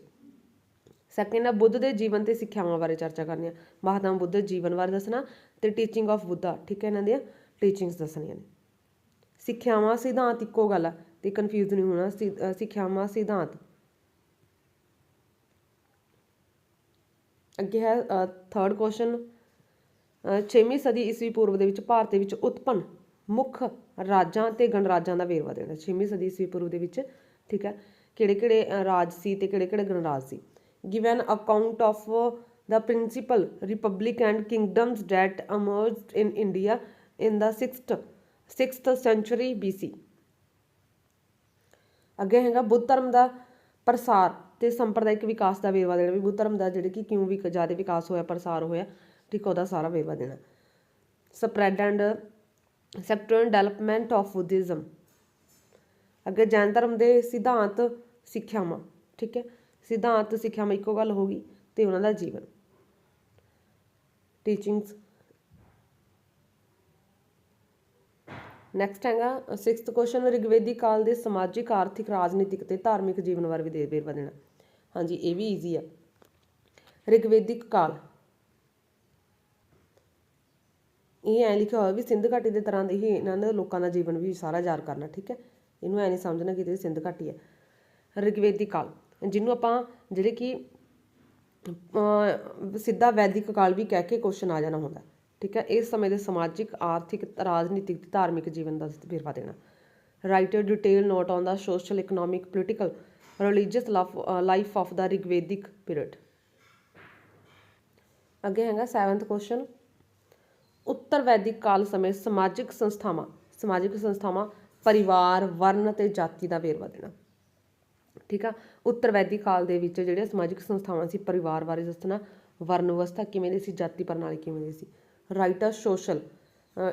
ਸੈਕਿੰਡ ਆ ਬੁੱਧ ਦੇ ਜੀਵਨ ਤੇ ਸਿੱਖਿਆਵਾਂ ਬਾਰੇ ਚਰਚਾ ਕਰਨੀ ਆ। ਮਹਾਤਮਾ ਬੁੱਧ ਦੇ ਜੀਵਨ ਬਾਰੇ ਦੱਸਣਾ ਤੇ ਟੀਚਿੰਗ ਆਫ ਬੁੱਧਾ, ਠੀਕ ਹੈ, ਇਹਨਾਂ ਦੀਆਂ ਟੀਚਿੰਗਸ ਦੱਸਣੀਆਂ ਨੇ। ਸਿੱਖਿਆਵਾਂ ਸਿਧਾਂਤ ਇੱਕੋ ਗੱਲ ਆ ਤੇ ਕਨਫਿਊਜ਼ ਨਹੀਂ ਹੋਣਾ, ਸਿੱਖਿਆਵਾਂ ਸਿਧਾਂਤ। ਅੱਗੇ ਹੈ ਥਰਡ ਕੁਐਸਚਨ, 6ਵੀਂ ਸਦੀ ਈਸਵੀ ਪੂਰਵ ਦੇ ਵਿੱਚ ਭਾਰਤ ਦੇ ਵਿੱਚ ਉਤਪੰਨ ਮੁੱਖ ਰਾਜਾਂ ਤੇ ਗਣਰਾਜਾਂ ਦਾ ਵੇਰਵਾ ਦੇਣਾ। 6ਵੀਂ ਸਦੀ ਈਸਵੀ ਪੂਰਵ ਦੇ ਵਿੱਚ, ਠੀਕ ਹੈ, ਕਿਹੜੇ ਕਿਹੜੇ ਰਾਜ ਸੀ ਤੇ ਕਿਹੜੇ ਕਿਹੜੇ ਗਣਰਾਜ ਸੀ। Given account of the principal republic and kingdoms that emerged in India in the 6th century BC। ਅੱਗੇ ਹੈਗਾ ਬੁੱਧ ਧਰਮ ਦਾ ਪ੍ਰਸਾਰ ਤੇ ਸੰਪਰਦਾਇਕ ਵਿਕਾਸ ਦਾ ਵੇਰਵਾ ਦੇਣਾ, ਵੀ ਬੁੱਧ ਧਰਮ ਦਾ ਜਿਹੜੇ ਕਿ ਕਿਉਂ ਵੀ ਜ਼ਿਆਦਾ ਵਿਕਾਸ ਹੋਇਆ, ਪ੍ਰਸਾਰ ਹੋਇਆ, ਠੀਕ, ਉਹਦਾ ਸਾਰਾ ਵੇਰਵਾ ਦੇਣਾ। Spread and sector development of Buddhism. ਅੱਗੇ ਜੈਨ ਧਰਮ ਦੇ ਸਿਧਾਂਤ ਸਿੱਖਿਆਵਾਂ, ਠੀਕ ਹੈ, ਸਿਧਾਂਤ ਸਿੱਖਿਆਵਾਂ ਇੱਕੋ ਗੱਲ ਹੋ ਗਈ, ਤੇ ਉਹਨਾਂ ਦਾ ਜੀਵਨ, ਟੀਚਿੰਗਸ। ਨੈਕਸਟ ਹੈਗਾ 6th ਕੁਐਸਚਨ, ਰਿਗਵੇਦੀ ਕਾਲ ਦੇ ਸਮਾਜਿਕ, ਆਰਥਿਕ, ਰਾਜਨੀਤਿਕ ਤੇ ਧਾਰਮਿਕ ਜੀਵਨ ਬਾਰੇ ਵੀ ਵੇਰਵਾ ਦੇਣਾ। ਹਾਂਜੀ, ਇਹ ਵੀ ਈਜ਼ੀ ਆ। ਰਿਗਵੇਦਿਕ ਕਾਲ, ਇਹ ਐ ਲਿਖਿਆ ਹੋਇਆ ਵੀ ਸਿੰਧ ਘਾਟੀ ਦੇ ਤਰ੍ਹਾਂ ਦੇ ਹੀ ਇਹਨਾਂ ਦੇ ਲੋਕਾਂ ਦਾ ਜੀਵਨ ਵੀ ਸਾਰਾ ਯਾਦ ਕਰਨਾ, ਠੀਕ ਹੈ। ਇਹਨੂੰ ਐ ਨਹੀਂ ਸਮਝਣਾ ਕਿ ਸਿੰਧ ਘਾਟੀ ਹੈ। ਰਿਗਵੇਦਿਕ ਕਾਲ, ਜਿਹਨੂੰ ਆਪਾਂ ਜਿਹੜੇ ਕਿ ਸਿੱਧਾ ਵੈਦਿਕ ਕਾਲ ਵੀ ਕਹਿ ਕੇ ਕੁਐਸਚਨ ਆ ਜਾਣਾ ਹੁੰਦਾ, ਠੀਕ ਹੈ। ਇਸ ਸਮੇਂ ਦੇ ਸਮਾਜਿਕ, ਆਰਥਿਕ, ਰਾਜਨੀਤਿਕ ਤੇ ਧਾਰਮਿਕ ਜੀਵਨ ਦਾ ਵੇਰਵਾ ਦੇਣਾ। Write a detail note on the social, economic, political, religious life of the Rigvedic period. ਅੱਗੇ ਹੈਗਾ 7th ਕੁਐਸਚਨ, ਉੱਤਰ ਵੈਦਿਕ ਕਾਲ ਸਮੇਂ ਸਮਾਜਿਕ ਸੰਸਥਾਵਾਂ ਪਰਿਵਾਰ, ਵਰਨ ਤੇ ਜਾਤੀ ਦਾ ਵੇਰਵਾ ਦੇਣਾ, ਠੀਕ ਆ। ਉੱਤਰ ਵੈਦਿਕ ਕਾਲ ਦੇ ਵਿੱਚ ਜਿਹੜੇ ਸਮਾਜਿਕ ਸੰਸਥਾਵਾਂ ਸੀ, ਪਰਿਵਾਰ ਬਾਰੇ ਦੱਸਣਾ, ਵਰਨ ਵਿਵਸਥਾ ਕਿਵੇਂ ਦੀ ਸੀ, ਜਾਤੀ ਪ੍ਰਣਾਲੀ ਕਿਵੇਂ ਦੀ ਸੀ। Write a social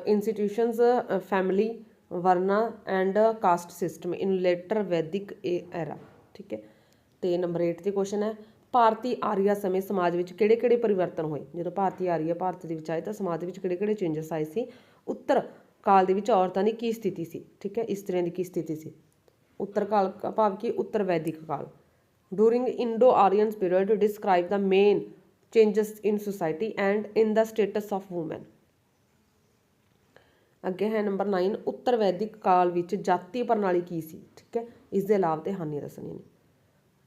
institutions, family, varna and caste system in later Vedic era, ਠੀਕ ਹੈ। ਤੇ ਨੰਬਰ 8 ਤੇ ਕੁਐਸਚਨ ਹੈ, ਭਾਰਤੀ ਆਰੀਆ ਸਮੇਂ ਸਮਾਜ ਵਿੱਚ ਕਿਹੜੇ ਕਿਹੜੇ ਪਰਿਵਰਤਨ ਹੋਏ। ਜਦੋਂ ਭਾਰਤੀ ਆਰੀਆ ਭਾਰਤ ਦੇ ਵਿੱਚ ਆਏ ਤਾਂ ਸਮਾਜ ਦੇ ਵਿੱਚ ਕਿਹੜੇ ਕਿਹੜੇ ਚੇਂਜਸ ਆਏ ਸੀ। ਉੱਤਰ ਕਾਲ ਦੇ ਵਿੱਚ ਔਰਤਾਂ ਦੀ ਕੀ ਸਥਿਤੀ ਸੀ, ਠੀਕ ਹੈ, ਇਸਤਰੀਆਂ ਦੀ ਕੀ ਸਥਿਤੀ ਸੀ। ਉੱਤਰ ਕਾਲ ਭਾਵ ਕਿ ਉੱਤਰ ਵੈਦਿਕ ਕਾਲ। During Indo Aryan period describe the main changes in society and in the status of women. ਅੱਗੇ ਹੈ ਨੰਬਰ 9, ਉੱਤਰ ਵੈਦਿਕ ਕਾਲ ਵਿੱਚ ਜਾਤੀ ਪ੍ਰਣਾਲੀ ਕੀ ਸੀ, ਠੀਕ ਹੈ, ਇਸ ਦੇ ਲਾਭ ਤੇ ਹਾਨੀਆਂ ਦੱਸਣੀਆਂ ਨੇ।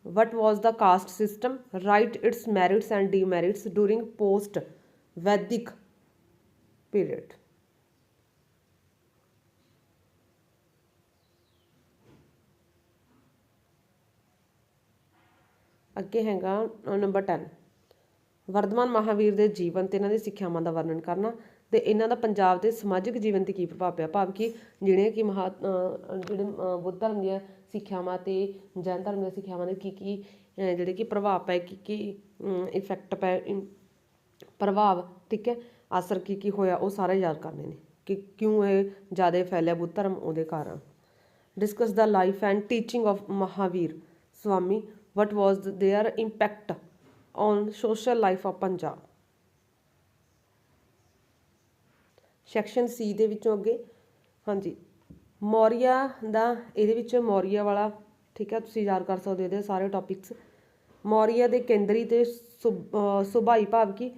What was the caste system, write its merits and demerits during post Vedic period. ਅੱਗੇ ਹੈਗਾ ਨੰਬਰ 10, ਵਰਧਮਾਨ ਮਹਾਵੀਰ ਦੇ ਜੀਵਨ ਤੇ ਇਹਨਾਂ ਦੀ ਸਿੱਖਿਆਵਾਂ ਦਾ ਵਰਣਨ ਕਰਨਾ। ਤੇ ਇਹਨਾਂ ਦਾ ਪੰਜਾਬ ਦੇ ਸਮਾਜਿਕ ਜੀਵਨ ਤੇ ਕੀ ਪ੍ਰਭਾਵ ਪਿਆ, ਭਾਵ ਕਿ ਜਿਹੜੇ ਕਿ ਬੁੱਧ ਧਰਮ ਦੀਆਂ ਸਿੱਖਿਆਵਾਂ ਤੇ ਜੈਨ ਧਰਮ ਦੀਆਂ ਸਿੱਖਿਆਵਾਂ ਦੇ ਕੀ ਜਿਹੜੇ ਕਿ ਪ੍ਰਭਾਵ ਪਏ, ਕੀ ਇਫੈਕਟ ਪਏ, ਪ੍ਰਭਾਵ, ਠੀਕ ਹੈ, ਅਸਰ ਕੀ ਹੋਇਆ, ਉਹ ਸਾਰੇ ਯਾਦ ਕਰਨੇ ਨੇ ਕਿ ਕਿਉਂ ਇਹ ਜ਼ਿਆਦਾ ਫੈਲਿਆ ਬੁੱਧ ਧਰਮ, ਉਹਦੇ ਕਾਰਨ। Discuss the life and teaching of Mahavir Swami, what was their impact on social life of Punjab. Section C ਦੇ ਵਿੱਚੋਂ ਅੱਗੇ, ਹਾਂਜੀ, ਮੌਰੀਆ ਦਾ, ਇਹਦੇ ਵਿੱਚ ਮੌਰੀਆ ਵਾਲਾ, ਠੀਕ ਹੈ, ਤੁਸੀਂ ਯਾਦ ਕਰ ਸਕਦੇ ਹੋ ਇਹਦੇ ਸਾਰੇ ਟੌਪਿਕਸ। ਮੌਰੀਆ ਦੇ ਕੇਂਦਰੀ ਤੇ ਸੁਭਾਈ ਭਾਵ ਕਿ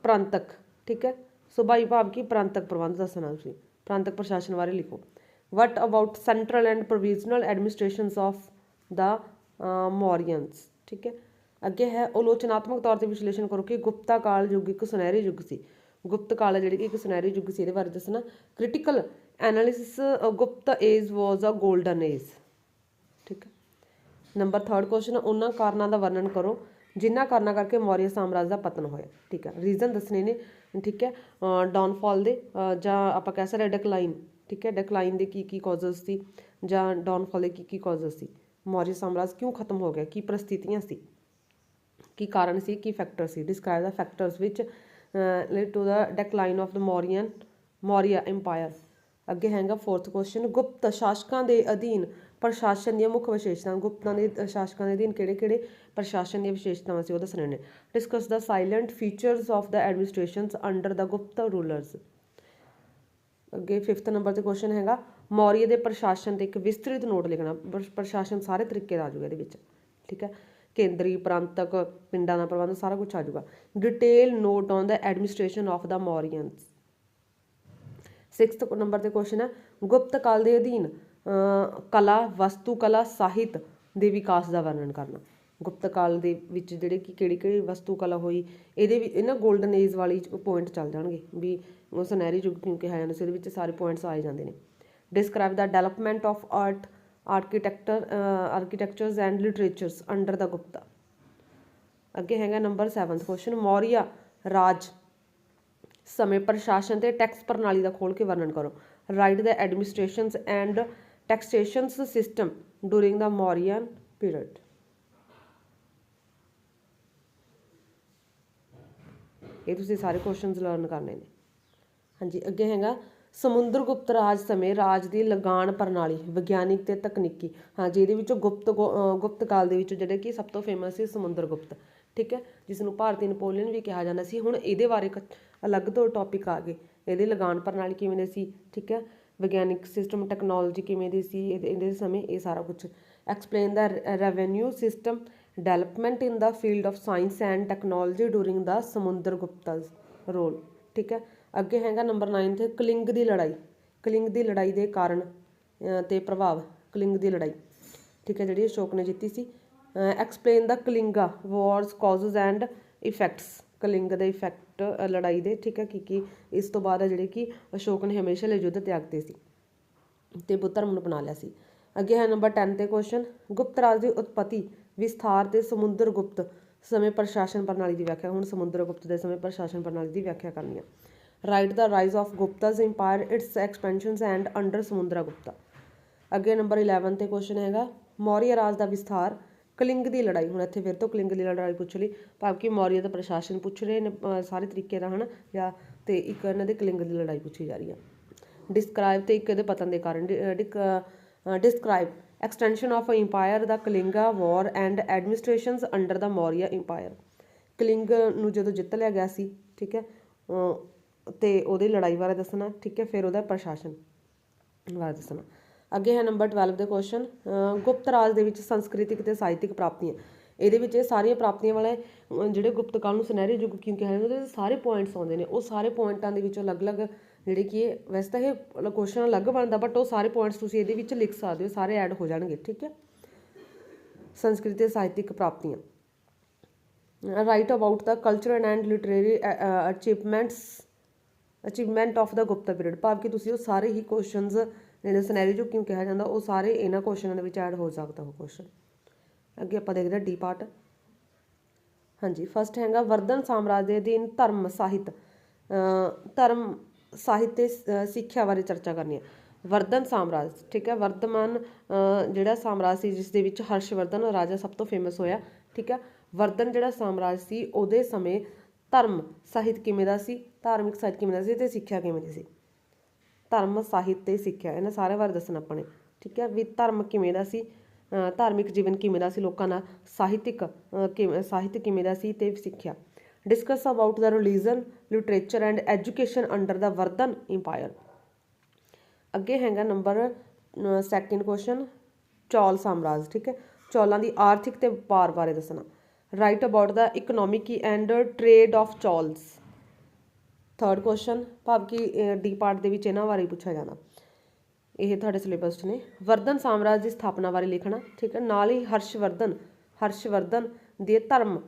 ਪ੍ਰਾਂਤਕ, ਠੀਕ ਹੈ, ਸੁਭਾਈ ਭਾਵ ਕਿ ਪ੍ਰਾਂਤਕ ਪ੍ਰਬੰਧ ਦੱਸਣਾ ਤੁਸੀਂ, ਪ੍ਰਾਂਤਕ ਪ੍ਰਸ਼ਾਸਨ ਬਾਰੇ ਲਿਖੋ। ਵਟ about central and ਪ੍ਰੋਵਿਜ਼ਨਲ ਐਡਮਿਨਿਸਟ੍ਰੇਸ਼ਨਸ of the ਮੌਰੀਅਨਸ, ਠੀਕ ਹੈ। ਅੱਗੇ ਹੈ ਆਲੋਚਨਾਤਮਕ ਤੌਰ ਤੇ ਵਿਸ਼ਲੇਸ਼ਣ ਕਰੋ ਕਿ ਗੁਪਤਾ ਕਾਲ ਯੁੱਗ ਇੱਕ ਸੁਨਹਿਰੀ ਯੁੱਗ ਸੀ। ਗੁਪਤ ਕਾਲ ਹੈ ਜਿਹੜੀ ਕਿ ਇੱਕ ਸੁਨਹਿਰੀ ਯੁੱਗ ਸੀ, ਇਹਦੇ ਬਾਰੇ ਦੱਸਣਾ। ਕ੍ਰਿਟੀਕਲ ਐਨਾਲਿਸਿਸ, ਗੁਪਤ ਏਜ ਵਾਜ਼ ਅ ਗੋਲਡਨ ਏਜ, ਠੀਕ ਹੈ। ਨੰਬਰ 3 ਕੁਐਸਚਨ, ਉਹਨਾਂ ਕਾਰਨਾਂ ਦਾ ਵਰਣਨ ਕਰੋ ਜਿਨ੍ਹਾਂ ਕਾਰਨਾਂ ਕਰਕੇ ਮੌਰੀਆ ਸਾਮਰਾਜ ਦਾ ਪਤਨ ਹੋਇਆ, ਠੀਕ ਹੈ। ਰੀਜ਼ਨ ਦੱਸਣੇ ਨੇ, ਠੀਕ ਹੈ, ਡਾਊਨਫਾਲ ਦੇ ਜਾਂ ਆਪਾਂ ਕਹਿ ਸਕਦੇ ਡਿਕਲਾਈਨ, ਠੀਕ ਹੈ, ਡਿਕਲਾਈਨ ਦੇ ਕੀ ਕਾਜ਼ਸ ਸੀ ਜਾਂ ਡਾਊਨਫਾਲ ਦੇ ਕੀ ਕਾਜ਼ਸ ਸੀ, ਮੌਰੀਆ ਸਾਮਰਾਜ ਕਿਉਂ ਖਤਮ ਹੋ ਗਿਆ, ਕੀ ਪ੍ਰਸਥਿਤੀਆਂ ਸੀ, ਕੀ ਕਾਰਨ ਸੀ, ਕੀ ਫੈਕਟਰ ਸੀ। Describe the factors which relate to the decline of the Maurya empire. ਅੱਗੇ ਹੈਗਾ 4th ਕੁਐਸਚਨ, ਗੁਪਤ ਸ਼ਾਸਕਾਂ ਦੇ ਅਧੀਨ ਪ੍ਰਸ਼ਾਸਨ ਦੀਆਂ ਮੁੱਖ ਵਿਸ਼ੇਸ਼ਤਾਵਾਂ। ਗੁਪਤਾਂ ਦੇ ਸ਼ਾਸਕਾਂ ਦੇ ਅਧੀਨ ਕਿਹੜੇ ਪ੍ਰਸ਼ਾਸਨ ਦੀਆਂ ਵਿਸ਼ੇਸ਼ਤਾਵਾਂ ਸੀ, ਉਹ ਦੱਸਣੇ ਨੇ। Discuss the salient features of the administrations under the Gupta rulers. ਅੱਗੇ 5th ਨੰਬਰ ਤੇ ਕੁਐਸਚਨ ਹੈਗਾ, ਮੌਰੀਆ ਦੇ ਪ੍ਰਸ਼ਾਸਨ ਤੇ ਇੱਕ ਵਿਸਤ੍ਰਿਤ ਨੋਟ ਲਿਖਣਾ। ਪ੍ਰਸ਼ਾਸਨ ਸਾਰੇ ਤਰੀਕੇ ਦਾ ਆ ਜਾਊਗਾ ਇਹਦੇ ਵਿੱਚ, ਠੀਕ ਹੈ, ਕੇਂਦਰੀ, ਪ੍ਰਾਂਤਕ, ਪਿੰਡਾਂ ਦਾ ਪ੍ਰਬੰਧ, ਸਾਰਾ ਕੁਛ ਆ ਜਾਊਗਾ। Detail note on the administration of the Mauryans. 6th number ਤੇ ਕੁਐਸਚਨ ਹੈ, ਗੁਪਤ ਕਾਲ ਦੇ ਅਧੀਨ ਕਲਾ, ਵਸਤੂ ਕਲਾ, ਸਾਹਿਤ ਦੇ ਵਿਕਾਸ ਦਾ ਵਰਣਨ ਕਰਨਾ। ਗੁਪਤ ਕਾਲ ਦੇ ਵਿੱਚ ਜਿਹੜੇ ਕਿ ਕਿਹੜੀ ਵਸਤੂ ਕਲਾ ਹੋਈ, ਇਹਦੇ ਵੀ ਇਹਨਾਂ ਗੋਲਡਨ ਏਜ ਵਾਲੀ ਪੁਆਇੰਟ ਚੱਲ ਜਾਣਗੇ ਵੀ ਉਹ ਸੁਨਹਿਰੀ ਯੁੱਗ ਕਿਉਂ ਕਿਹਾ ਜਾਂਦਾ ਸੀ, ਇਹਦੇ ਵਿੱਚ ਸਾਰੇ ਪੁਆਇੰਟਸ ਆਏ ਜਾਂਦੇ ਨੇ। Describe the development of art, architectures and literatures under the Gupta. ਅੱਗੇ ਹੈਗਾ ਨੰਬਰ 7th ਕੁਐਸਚਨ, ਮੌਰੀਆ ਰਾਜ ਸਮੇਂ ਪ੍ਰਸ਼ਾਸਨ ਤੇ ਟੈਕਸ ਪ੍ਰਣਾਲੀ ਦਾ ਖੋਲ ਕੇ ਵਰਣਨ ਕਰੋ। Write the administrations and taxations system during the Mauryan period. ਇਹ ਤੁਸੀਂ ਸਾਰੇ ਕੁਐਸਚਨਸ ਲਰਨ ਕਰਨੇ ਨੇ। ਹਾਂਜੀ, ਅੱਗੇ ਹੈਗਾ ਸਮੁੰਦਰ ਗੁਪਤ ਰਾਜ ਸਮੇਂ ਰਾਜ ਦੀ ਲਗਾਨ ਪ੍ਰਣਾਲੀ ਵਿਗਿਆਨਿਕ ਤੇ ਤਕਨੀਕੀ। ਹਾਂਜੀ, ਇਹਦੇ ਵਿੱਚੋਂ ਗੁਪਤ ਕਾਲ ਦੇ ਵਿੱਚ ਜਿਹੜੇ ਕਿ ਸਭ ਤੋਂ ਫੇਮਸ ਸੀ ਸਮੁੰਦਰ ਗੁਪਤ, ਠੀਕ ਹੈ, ਜਿਸ ਨੂੰ ਭਾਰਤੀ ਨਪੋਲੀਅਨ ਵੀ ਕਿਹਾ ਜਾਂਦਾ ਸੀ। ਹੁਣ ਇਹਦੇ ਬਾਰੇ ਅਲੱਗ ਤੋਂ ਟੌਪਿਕ ਆ ਗਏ, ਇਹਦੀ ਲਗਾਨ ਪ੍ਰਣਾਲੀ ਕਿਵੇਂ ਦੀ ਸੀ, ਠੀਕ ਹੈ, ਵਿਗਿਆਨਿਕ ਸਿਸਟਮ, ਟੈਕਨੋਲੋਜੀ ਕਿਵੇਂ ਦੀ ਸੀ ਇਹਦੇ ਸਮੇਂ, ਇਹ ਸਾਰਾ ਕੁਛ। Explain the revenue system development in the field of science and technology during the Samudra Gupta's role, ਠੀਕ ਹੈ। ਅੱਗੇ ਹੈਗਾ ਨੰਬਰ 9 ਤੇ ਕਲਿੰਗ ਦੀ ਲੜਾਈ। ਕਲਿੰਗ ਦੀ ਲੜਾਈ ਦੇ ਕਾਰਨ ਤੇ ਪ੍ਰਭਾਵ। ਕਲਿੰਗ ਦੀ ਲੜਾਈ, ਠੀਕ ਹੈ, ਜਿਹੜੀ ਅਸ਼ੋਕ ਨੇ ਜਿੱਤੀ ਸੀ। Explain the Kalinga wars causes and effects. Kaling ਦੇ ਇਫੈਕਟ ਲੜਾਈ ਦੇ, ਠੀਕ ਹੈ, ਕੀ ਇਸ ਤੋਂ ਬਾਅਦ ਹੈ ਜਿਹੜੇ ਕਿ ਅਸ਼ੋਕ ਨੇ ਹਮੇਸ਼ਾ ਲਈ ਯੁੱਧ ਤਿਆਗਤੇ ਸੀ ਤੇ ਬੁੱਧ ਧਰਮ ਨੂੰ ਅਪਣਾ ਲਿਆ ਸੀ। ਅੱਗੇ ਹੈ ਨੰਬਰ 10 ਤੇ ਕੁਐਸਚਨ, ਗੁਪਤ ਰਾਜ ਦੀ ਉਤਪਤੀ, ਵਿਸਥਾਰ ਤੇ ਸਮੁੰਦਰ ਗੁਪਤ ਸਮੇਂ ਪ੍ਰਸ਼ਾਸਨ ਪ੍ਰਣਾਲੀ ਦੀ ਵਿਆਖਿਆ। ਹੁਣ ਸਮੁੰਦਰ ਗੁਪਤ ਦੇ ਸਮੇਂ ਪ੍ਰਸ਼ਾਸਨ ਪ੍ਰਣਾਲੀ ਦੀ ਵਿਆਖਿਆ ਕਰਨੀ ਆ। Write the rise of Gupta's empire, its expansions and under Samudra Gupta. ਅੱਗੇ ਨੰਬਰ 11 ਤੇ ਕੁਐਸਚਨ ਹੈਗਾ, ਮੌਰੀਆ ਰਾਜ ਦਾ ਵਿਸਥਾਰ, ਕਲਿੰਗ ਦੀ ਲੜਾਈ। ਹੁਣ ਇੱਥੇ ਫਿਰ ਤੋਂ ਕਲਿੰਗ ਦੀ ਲੜਾਈ ਪੁੱਛ ਲਈ, ਭਾਵ ਕਿ ਮੌਰੀਆ ਦਾ ਪ੍ਰਸ਼ਾਸਨ ਪੁੱਛ ਰਹੇ ਨੇ ਸਾਰੇ ਤਰੀਕੇ ਦਾ, ਹਨ ਜਾਂ ਤੇ ਇੱਕ ਇਹਨਾਂ ਦੇ ਕਲਿੰਗ ਦੀ ਲੜਾਈ ਪੁੱਛੀ ਜਾ ਰਹੀ ਆ। ਡਿਸਕ੍ਰਾਈਬ ਤੇ ਇੱਕ ਇਹਦੇ ਪਤਨ ਦੇ ਕਾਰਨ। Describe extension of empire the Kalinga war and administrations under the Maurya empire. Kaling ਨੂੰ ਜਦੋਂ ਜਿੱਤ ਲਿਆ ਗਿਆ ਸੀ, ਠੀਕ ਹੈ, ਤੇ ਉਹਦੀ ਲੜਾਈ ਬਾਰੇ ਦੱਸਣਾ, ਠੀਕ ਹੈ, ਫਿਰ ਉਹਦਾ ਪ੍ਰਸ਼ਾਸਨ ਬਾਰੇ ਦੱਸਣਾ। ਅੱਗੇ ਹੈ ਨੰਬਰ 12 ਦੇ ਕੁਐਸਚਨ, ਗੁਪਤ ਰਾਜ ਦੇ ਵਿੱਚ ਸੰਸਕ੍ਰਿਤਿਕ ਤੇ ਸਾਹਿਤਿਕ ਪ੍ਰਾਪਤੀਆਂ। ਇਹਦੇ ਵਿੱਚ ਇਹ ਸਾਰੀਆਂ ਪ੍ਰਾਪਤੀਆਂ ਵਾਲੇ ਜਿਹੜੇ ਗੁਪਤ ਕਾਲ ਨੂੰ ਸੁਨਹਿਰੀ ਯੁੱਗ ਕਿਉਂ ਕਿਹਾ ਜਾਂਦਾ, ਉਹਦੇ ਸਾਰੇ ਪੁਆਇੰਟਸ ਆਉਂਦੇ ਨੇ। ਉਹ ਸਾਰੇ ਪੁਆਇੰਟਾਂ ਦੇ ਵਿੱਚੋਂ ਅਲੱਗ-ਅਲੱਗ ਜਿਹੜੇ ਕਿ ਵੈਸੇ ਤਾਂ ਇਹ ਕੁਐਸਚਨ ਅਲੱਗ ਬਣਦਾ, ਬਟ ਉਹ ਸਾਰੇ ਪੁਆਇੰਟਸ ਤੁਸੀਂ ਇਹਦੇ ਵਿੱਚ ਲਿਖ ਸਕਦੇ ਹੋ, ਸਾਰੇ ਐਡ ਹੋ ਜਾਣਗੇ, ਠੀਕ ਹੈ। ਸੰਸਕ੍ਰਿਤ ਤੇ ਸਾਹਿਤਿਕ ਪ੍ਰਾਪਤੀਆਂ। Right about the cultural and literary achievement of the Gupta period, ਭਾਵ ਕਿ ਤੁਸੀਂ ਉਹ ਸਾਰੇ ਹੀ ਕੁਐਸਚਨਸ ਜਿਹੜੇ ਸੁਨਹਿਰੀ ਯੁੱਗ ਕਿਉਂ ਕਿਹਾ ਜਾਂਦਾ, ਉਹ ਸਾਰੇ ਇਹਨਾਂ ਕੁਐਸਚਨਾਂ ਦੇ ਵਿੱਚ ਐਡ ਹੋ ਸਕਦਾ ਉਹ ਕੁਐਸਚਨ। ਅੱਗੇ ਆਪਾਂ ਦੇਖਦੇ ਹਾਂ ਡੀ ਪਾਰਟ। ਹਾਂਜੀ, ਫਸਟ ਹੈਗਾ ਵਰਧਨ ਸਾਮਰਾਜ ਦੇ ਅਧੀਨ ਧਰਮ ਸਾਹਿਤ ਧਰਮ ਸਾਹਿਤ ਤੇ ਸਿੱਖਿਆ ਬਾਰੇ ਚਰਚਾ ਕਰਨੀ ਹੈ। ਵਰਧਨ ਸਾਮਰਾਜ, ਠੀਕ ਹੈ, ਵਰਧਮਾਨ ਜਿਹੜਾ ਸਾਮਰਾਜ ਸੀ ਜਿਸ ਦੇ ਵਿੱਚ ਹਰਸ਼ਵਰਧਨ ਰਾਜਾ ਸਭ ਤੋਂ ਫੇਮਸ ਹੋਇਆ, ਠੀਕ ਹੈ। ਵਰਧਨ ਜਿਹੜਾ ਸਾਮਰਾਜ ਸੀ ਉਹਦੇ ਸਮੇਂ ਧਰਮ ਸਾਹਿਤ ਕਿਵੇਂ ਦਾ ਸੀ, ਧਾਰਮਿਕ ਸਾਹਿਤ ਕਿਵੇਂ ਦਾ ਸੀ ਤੇ ਸਿੱਖਿਆ ਕਿਵੇਂ ਦੀ ਸੀ। ਧਰਮ ਸਾਹਿਤ ਤੇ ਸਿੱਖਿਆ ਇਹਨਾਂ ਸਾਰੇ ਬਾਰੇ ਦੱਸਣਾ ਆਪਾਂ ਨੇ, ਠੀਕ ਹੈ, ਵੀ ਧਰਮ ਕਿਵੇਂ ਦਾ ਸੀ, ਧਾਰਮਿਕ ਜੀਵਨ ਕਿਵੇਂ ਦਾ ਸੀ ਲੋਕਾਂ ਦਾ, ਸਾਹਿਤ ਕਿਵੇਂ ਦਾ ਸੀ ਤੇ ਸਿੱਖਿਆ। Discuss about the religion, literature and education under the Vardhan empire. ਅੱਗੇ ਹੈਗਾ ਨੰਬਰ ਸੈਕਿੰਡ ਕੁਐਸਚਨ, ਚੌਲ ਸਾਮਰਾਜ, ਠੀਕ ਹੈ, ਚੌਲਾਂ ਦੀ ਆਰਥਿਕ ਤੇ ਵਪਾਰ ਬਾਰੇ ਦੱਸਣਾ। Write about the economic and trade of Cholas. Third question, ਭਾਵ ਕਿ ਡੀ ਪਾਰਟ ਦੇ ਵਿੱਚ ਇਹਨਾਂ ਬਾਰੇ ਪੁੱਛਿਆ ਜਾਂਦਾ, ਇਹ ਤੁਹਾਡੇ ਸਿਲੇਬਸ 'ਚ ਨੇ। ਵਰਧਨ ਸਾਮਰਾਜ ਦੀ ਸਥਾਪਨਾ ਬਾਰੇ ਲਿਖਣਾ, ਠੀਕ ਹੈ, ਨਾਲ ਹੀ ਹਰਸ਼ਵਰਧਨ ਦੇ ਧਰਮ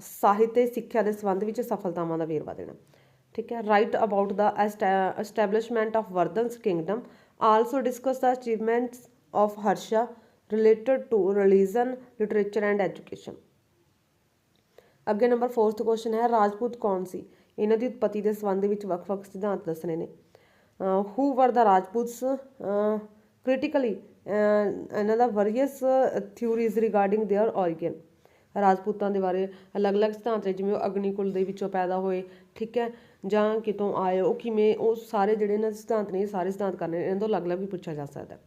ਸਾਹਿਤ ਤੇ ਸਿੱਖਿਆ ਦੇ ਸੰਬੰਧ ਵਿੱਚ ਸਫਲਤਾਵਾਂ ਦਾ ਵੇਰਵਾ ਦੇਣਾ, ਠੀਕ ਹੈ। Write about the establishment of Vardhanas kingdom, also discuss the achievements of Harsha related to religion, literature and education. ਅੱਗੇ ਨੰਬਰ ਫੋਰਥ ਕੁਐਸਚਨ ਹੈ, ਰਾਜਪੂਤ ਕੌਣ ਸੀ, ਇਹਨਾਂ ਦੀ ਉਤਪਤੀ ਦੇ ਸੰਬੰਧ ਵਿੱਚ ਵੱਖ-ਵੱਖ ਸਿਧਾਂਤ ਦੱਸਣੇ ਨੇ। ਹੂ ਵਰ ਦਾ ਰਾਜਪੂਤਸ, ਕ੍ਰਿਟੀਕਲੀ ਇਹਨਾਂ ਦਾ ਵਰੀਅਸ ਥਿਊਰੀਜ਼ ਰਿਗਾਰਡਿੰਗ ਦੇਅਰ ਔਰੀਜਨ। ਰਾਜਪੂਤਾਂ ਦੇ ਬਾਰੇ ਅਲੱਗ-ਅਲੱਗ ਸਿਧਾਂਤ ਨੇ, ਜਿਵੇਂ ਉਹ ਅਗਨੀਕੁਲ ਦੇ ਵਿੱਚੋਂ ਪੈਦਾ ਹੋਏ, ਠੀਕ ਹੈ, ਜਾਂ ਕਿਤੋਂ ਆਏ, ਉਹ ਕਿਵੇਂ, ਉਹ ਸਾਰੇ ਜਿਹੜੇ ਇਹਨਾਂ ਦੇ ਸਿਧਾਂਤ ਨੇ, ਸਾਰੇ ਸਿਧਾਂਤ ਕਰਨੇ, ਇਹਨਾਂ ਤੋਂ ਅਲੱਗ-ਅਲੱਗ ਵੀ ਪੁੱਛਿਆ ਜਾ ਸਕਦਾ।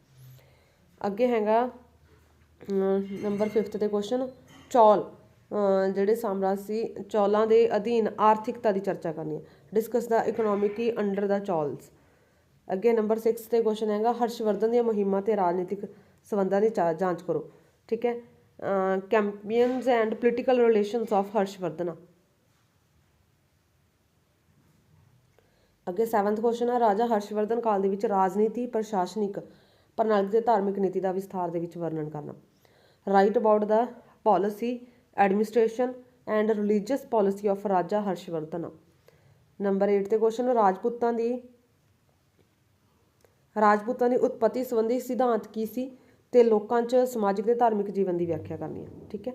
ਅੱਗੇ ਹੈਗਾ ਨੰਬਰ 5 ਤੇ ਕੁਐਸਚਨ, ਚੌਲ ਜਿਹੜੇ ਸਾਮਰਾਜ ਸੀ, ਚੌਲਾਂ ਦੇ ਅਧੀਨ ਆਰਥਿਕਤਾ ਦੀ ਚਰਚਾ ਕਰਨੀ ਹੈ। ਡਿਸਕਸ ਦਾ ਇਕਨੋਮਿਕੀ ਅੰਡਰ ਦਾ ਚੌਲਸ। ਅੱਗੇ ਨੰਬਰ 6 ਤੇ ਕੁਐਸਚਨ ਹੈਗਾ, ਹਰਸ਼ਵਰਧਨ ਦੀਆਂ ਮੁਹਿੰਮਾਂ ਤੇ ਰਾਜਨੀਤਿਕ ਸੰਬੰਧਾਂ ਦੀ ਜਾਂਚ ਕਰੋ, ਠੀਕ ਹੈ। Campaigns and political relations of Harshvardhan. ਅੱਗੇ 7ਵਾਂ ਕੁਐਸਚਨ ਹੈ, ਰਾਜਾ ਹਰਸ਼ਵਰਧਨ ਕਾਲ ਦੇ ਵਿੱਚ ਰਾਜਨੀਤੀ, ਪ੍ਰਸ਼ਾਸਨਿਕ ਪ੍ਰਣਾਲੀ ਤੇ ਧਾਰਮਿਕ ਨੀਤੀ ਦਾ ਵਿਸਥਾਰ ਦੇ ਵਿੱਚ ਵਰਣਨ ਕਰਨਾ। Right about the policy, administration and religious policy of Raja Harshvardhan. Number 8 ਤੇ ਕੁਐਸਚਨ, ਰਾਜਪੂਤਾਂ ਦੀ ਉਤਪਤੀ ਸੰਬੰਧੀ ਸਿਧਾਂਤ ਕੀ ਸੀ ਤੇ ਲੋਕਾਂ 'ਚ ਸਮਾਜਿਕ ਤੇ ਧਾਰਮਿਕ ਜੀਵਨ ਦੀ ਵਿਆਖਿਆ ਕਰਨੀ ਹੈ, ਠੀਕ ਹੈ।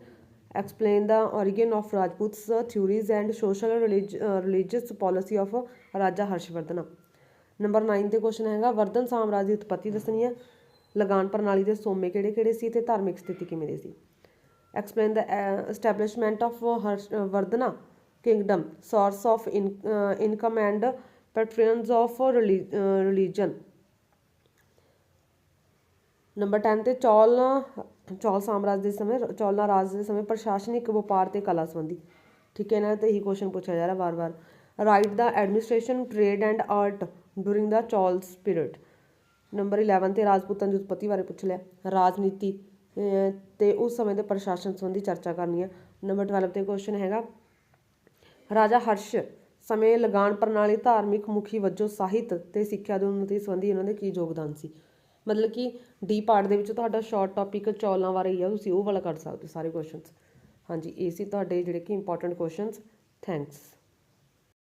Explain the origin of Rajputs theories and social religious policy of Raja Harshvardhan. Number 9 ਤੇ ਕੁਐਸਚਨ ਹੈਗਾ, ਵਰਧਨ ਸਾਮਰਾਜ ਦੀ ਉਤਪਤੀ ਦੱਸਣੀ ਹੈ, ਲਗਾਨ ਪ੍ਰਣਾਲੀ ਦੇ ਸੋਮੇ ਕਿਹੜੇ-ਕਿਹੜੇ ਸੀ ਤੇ ਧਾਰਮਿਕ ਸਥਿਤੀ ਕਿਵੇਂ ਦੀ ਸੀ। Explain the establishment of Vardhana kingdom, source of income and patterns of religion. Number 10 ਤੇ ਚੌਲ ਸਾਮਰਾਜ ਦੇ ਸਮੇਂ, ਚੌਲਾ ਰਾਜ ਦੇ ਸਮੇਂ ਪ੍ਰਸ਼ਾਸਨਿਕ, ਵਪਾਰ ਤੇ ਕਲਾ ਸੰਬੰਧੀ, ਠੀਕ ਹੈ, ਇਹਨਾਂ ਤੇ ਇਹੀ ਕੁਐਸਚਨ ਪੁੱਛਿਆ ਜਾ ਰਿਹਾ ਵਾਰ-ਵਾਰ। Write the administration, trade and art during the Cholas period. Number 11 ਤੇ ਰਾਜਪੂਤਾਂ ਦੀ ਉਤਪਤੀ ਬਾਰੇ ਪੁੱਛ ਲਿਆ, ਰਾਜਨੀਤੀ ਤੇ ਉਸ ਸਮੇਂ ਦੇ ਪ੍ਰਸ਼ਾਸਨ ਸੰਬੰਧੀ ਚਰਚਾ ਕਰਨੀ ਹੈ। ਨੰਬਰ 12 ਤੇ ਕੁਐਸਚਨ ਹੈਗਾ, ਰਾਜਾ ਹਰਸ਼ ਸਮੇਂ ਲਗਾਨ ਪ੍ਰਣਾਲੀ ਧਾਰਮਿਕ ਮੁਖੀ ਵਜੋਂ ਸਾਹਿਤ ਤੇ ਸਿੱਖਿਆ ਦੀ ਉન્નਤੀ ਸੰਬੰਧੀ ਇਹਨਾਂ ਦੇ ਕੀ ਯੋਗਦਾਨ ਸੀ। ਮਤਲਬ ਕਿ ਡੀ ਪਾਰਟ ਦੇ ਵਿੱਚ ਤੁਹਾਡਾ ਸ਼ਾਰਟ ਟੌਪਿਕ ਚੌਲਾਂ ਬਾਰੇ ਹੀ ਆ, ਤੁਸੀਂ ਉਹ ਵਾਲਾ ਕਰ ਸਕਦੇ ਹੋ ਸਾਰੇ ਕੁਐਸਚਨਸ। ਹਾਂਜੀ, ਇਹ ਸੀ ਤੁਹਾਡੇ ਜਿਹੜੇ ਕਿ ਇੰਪੋਰਟੈਂਟ ਕੁਐਸਚਨਸ। ਥੈਂਕਸ।